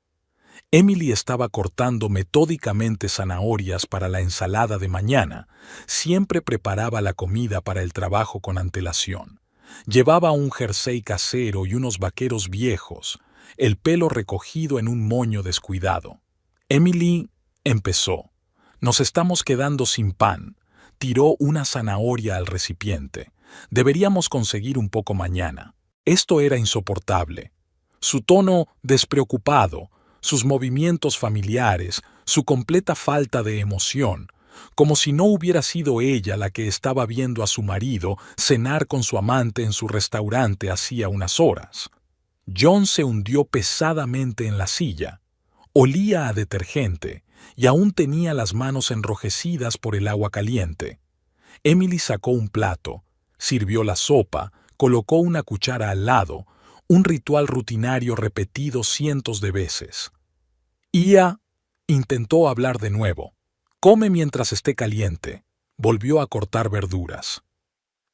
Emily estaba cortando metódicamente zanahorias para la ensalada de mañana. Siempre preparaba la comida para el trabajo con antelación. Llevaba un jersey casero y unos vaqueros viejos, el pelo recogido en un moño descuidado. Emily empezó. Nos estamos quedando sin pan. Tiró una zanahoria al recipiente. Deberíamos conseguir un poco mañana. Esto era insoportable. Su tono despreocupado, sus movimientos familiares, su completa falta de emoción, como si no hubiera sido ella la que estaba viendo a su marido cenar con su amante en su restaurante hacía unas horas. John se hundió pesadamente en la silla. Olía a detergente y aún tenía las manos enrojecidas por el agua caliente. Emily sacó un plato, sirvió la sopa, colocó una cuchara al lado, un ritual rutinario repetido cientos de veces. Ia intentó hablar de nuevo. Come mientras esté caliente. Volvió a cortar verduras.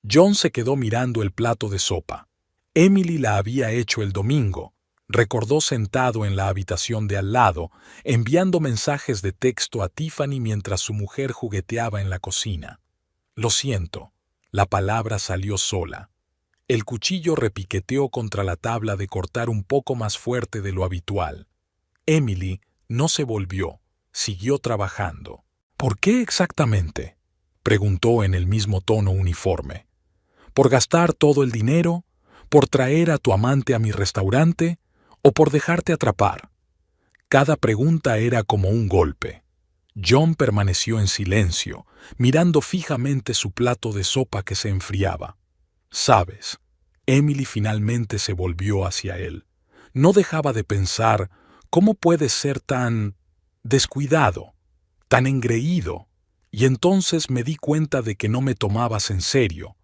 John se quedó mirando el plato de sopa. Emily la había hecho el domingo. Recordó sentado en la habitación de al lado, enviando mensajes de texto a Tiffany mientras su mujer jugueteaba en la cocina. Lo siento. La palabra salió sola. El cuchillo repiqueteó contra la tabla de cortar un poco más fuerte de lo habitual. Emily no se volvió, siguió trabajando. ¿Por qué exactamente?, preguntó en el mismo tono uniforme. ¿Por gastar todo el dinero? ¿Por traer a tu amante a mi restaurante? ¿O por dejarte atrapar? Cada pregunta era como un golpe. John permaneció en silencio, mirando fijamente su plato de sopa que se enfriaba. ¿Sabes? Emily finalmente se volvió hacia él. No dejaba de pensar, ¿cómo puedes ser tan descuidado, tan engreído? Y entonces me di cuenta de que no me tomabas en serio.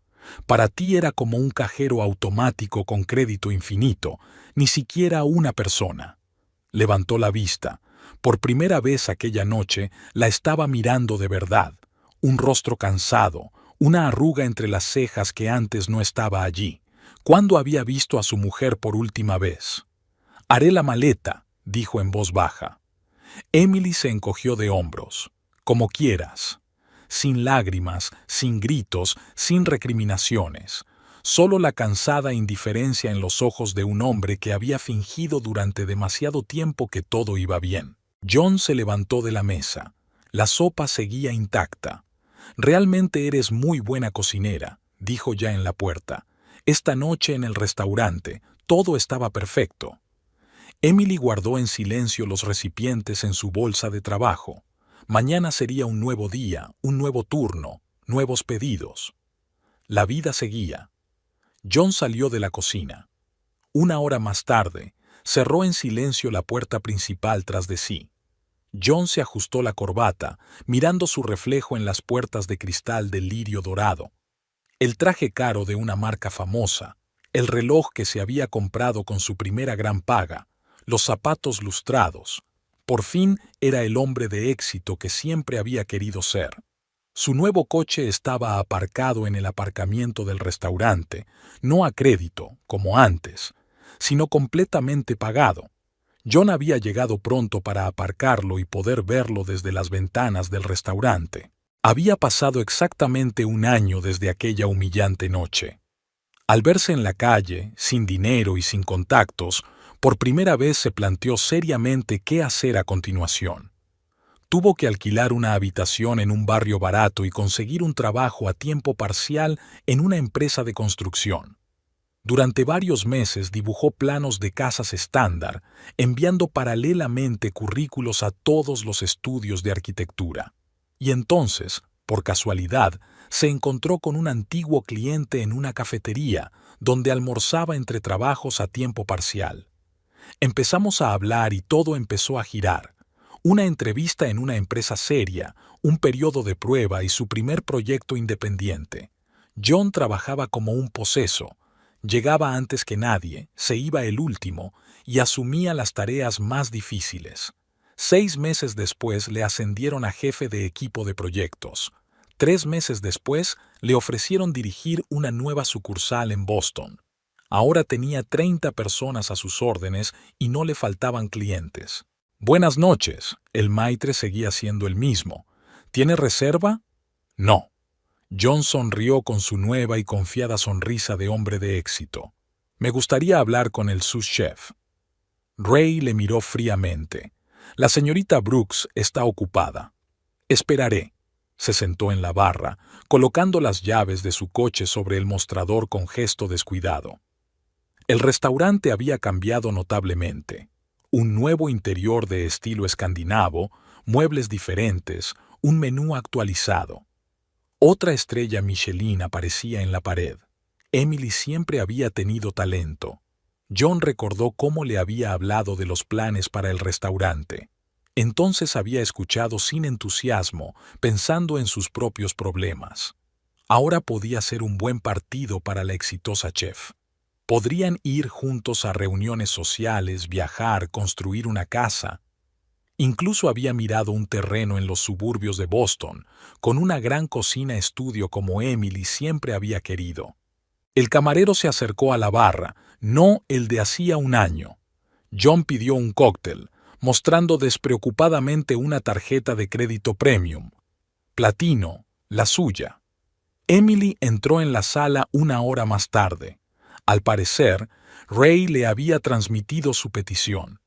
Para ti era como un cajero automático con crédito infinito, ni siquiera una persona. Levantó la vista. Por primera vez aquella noche la estaba mirando de verdad. Un rostro cansado, una arruga entre las cejas que antes no estaba allí. ¿Cuándo había visto a su mujer por última vez? Haré la maleta, dijo en voz baja. Emily se encogió de hombros. Como quieras. Sin lágrimas, sin gritos, sin recriminaciones. Solo la cansada indiferencia en los ojos de un hombre que había fingido durante demasiado tiempo que todo iba bien. John se levantó de la mesa. La sopa seguía intacta. Realmente eres muy buena cocinera, dijo ya en la puerta. Esta noche en el restaurante, todo estaba perfecto. Emily guardó en silencio los recipientes en su bolsa de trabajo. Mañana sería un nuevo día, un nuevo turno, nuevos pedidos. La vida seguía. John salió de la cocina. Una hora más tarde, cerró en silencio la puerta principal tras de sí. John se ajustó la corbata, mirando su reflejo en las puertas de cristal del lirio dorado. El traje caro de una marca famosa, el reloj que se había comprado con su primera gran paga, los zapatos lustrados. Por fin era el hombre de éxito que siempre había querido ser. Su nuevo coche estaba aparcado en el aparcamiento del restaurante, no a crédito, como antes, sino completamente pagado. John había llegado pronto para aparcarlo y poder verlo desde las ventanas del restaurante. Había pasado exactamente un año desde aquella humillante noche. Al verse en la calle, sin dinero y sin contactos, por primera vez se planteó seriamente qué hacer a continuación. Tuvo que alquilar una habitación en un barrio barato y conseguir un trabajo a tiempo parcial en una empresa de construcción. Durante varios meses dibujó planos de casas estándar, enviando paralelamente currículos a todos los estudios de arquitectura. Y entonces, por casualidad, se encontró con un antiguo cliente en una cafetería, donde almorzaba entre trabajos a tiempo parcial. Empezamos a hablar y todo empezó a girar. Una entrevista en una empresa seria, un periodo de prueba y su primer proyecto independiente. John trabajaba como un poseso. Llegaba antes que nadie, se iba el último y asumía las tareas más difíciles. 6 meses después le ascendieron a jefe de equipo de proyectos. 3 meses después le ofrecieron dirigir una nueva sucursal en Boston. Ahora tenía 30 personas a sus órdenes y no le faltaban clientes. Buenas noches, el maitre seguía siendo el mismo. ¿Tiene reserva? No. John sonrió con su nueva y confiada sonrisa de hombre de éxito. Me gustaría hablar con el sous chef. Ray le miró fríamente. La señorita Brooks está ocupada. Esperaré. Se sentó en la barra, colocando las llaves de su coche sobre el mostrador con gesto descuidado. El restaurante había cambiado notablemente. Un nuevo interior de estilo escandinavo, muebles diferentes, un menú actualizado. Otra estrella Michelin aparecía en la pared. Emily siempre había tenido talento. John recordó cómo le había hablado de los planes para el restaurante. Entonces había escuchado sin entusiasmo, pensando en sus propios problemas. Ahora podía ser un buen partido para la exitosa chef. Podrían ir juntos a reuniones sociales, viajar, construir una casa. Incluso había mirado un terreno en los suburbios de Boston, con una gran cocina-estudio como Emily siempre había querido. El camarero se acercó a la barra, no el de hacía un año. John pidió un cóctel, mostrando despreocupadamente una tarjeta de crédito premium. Platino, la suya. Emily entró en la sala una hora más tarde. Al parecer, Ray le había transmitido su petición.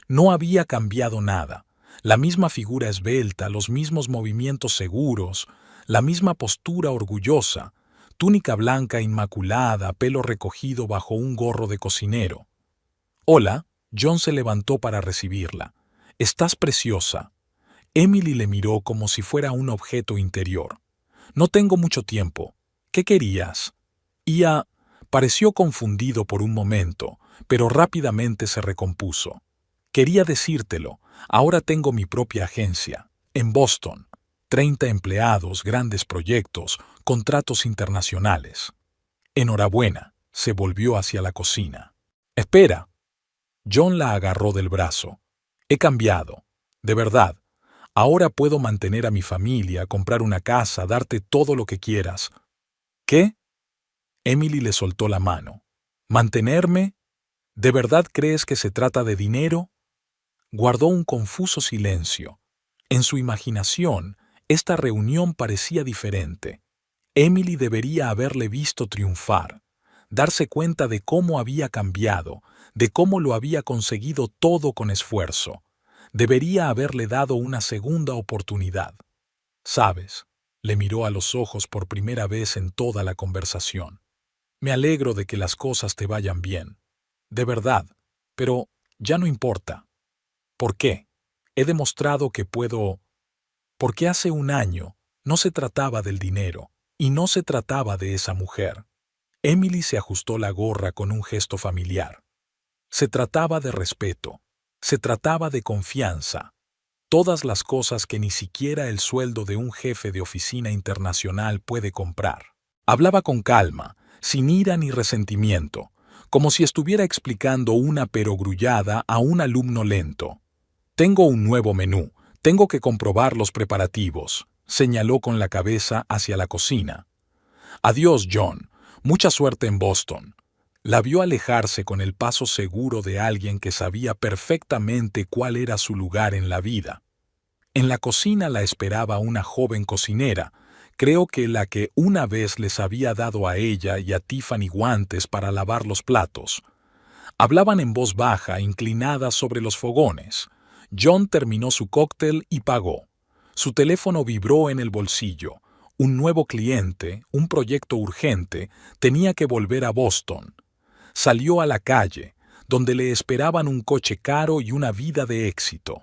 No había cambiado nada. La misma figura esbelta, los mismos movimientos seguros, la misma postura orgullosa, túnica blanca inmaculada, pelo recogido bajo un gorro de cocinero. Hola, John se levantó para recibirla. Estás preciosa. Emily le miró como si fuera un objeto interior. No tengo mucho tiempo. ¿Qué querías? Ia pareció confundido por un momento, pero rápidamente se recompuso. Quería decírtelo, ahora tengo mi propia agencia, en Boston. 30 empleados, grandes proyectos, contratos internacionales. Enhorabuena, se volvió hacia la cocina. Espera. John la agarró del brazo. He cambiado, de verdad. Ahora puedo mantener a mi familia, comprar una casa, darte todo lo que quieras. ¿Qué? Emily le soltó la mano. ¿Mantenerme? ¿De verdad crees que se trata de dinero? Guardó un confuso silencio. En su imaginación, esta reunión parecía diferente. Emily debería haberle visto triunfar, darse cuenta de cómo había cambiado, de cómo lo había conseguido todo con esfuerzo. Debería haberle dado una segunda oportunidad. ¿Sabes? Le miró a los ojos por primera vez en toda la conversación. Me alegro de que las cosas te vayan bien. De verdad, pero ya no importa. ¿Por qué? He demostrado que puedo... Porque hace un año no se trataba del dinero y no se trataba de esa mujer. Emily se ajustó la gorra con un gesto familiar. Se trataba de respeto, se trataba de confianza. Todas las cosas que ni siquiera el sueldo de un jefe de oficina internacional puede comprar. Hablaba con calma, sin ira ni resentimiento, como si estuviera explicando una perogrullada a un alumno lento. Tengo un nuevo menú, tengo que comprobar los preparativos, señaló con la cabeza hacia la cocina. Adiós, John. Mucha suerte en Boston. La vio alejarse con el paso seguro de alguien que sabía perfectamente cuál era su lugar en la vida. En la cocina la esperaba una joven cocinera, creo que la que una vez les había dado a ella y a Tiffany guantes para lavar los platos. Hablaban en voz baja, inclinadas sobre los fogones. John terminó su cóctel y pagó. Su teléfono vibró en el bolsillo. Un nuevo cliente, un proyecto urgente, tenía que volver a Boston. Salió a la calle, donde le esperaban un coche caro y una vida de éxito.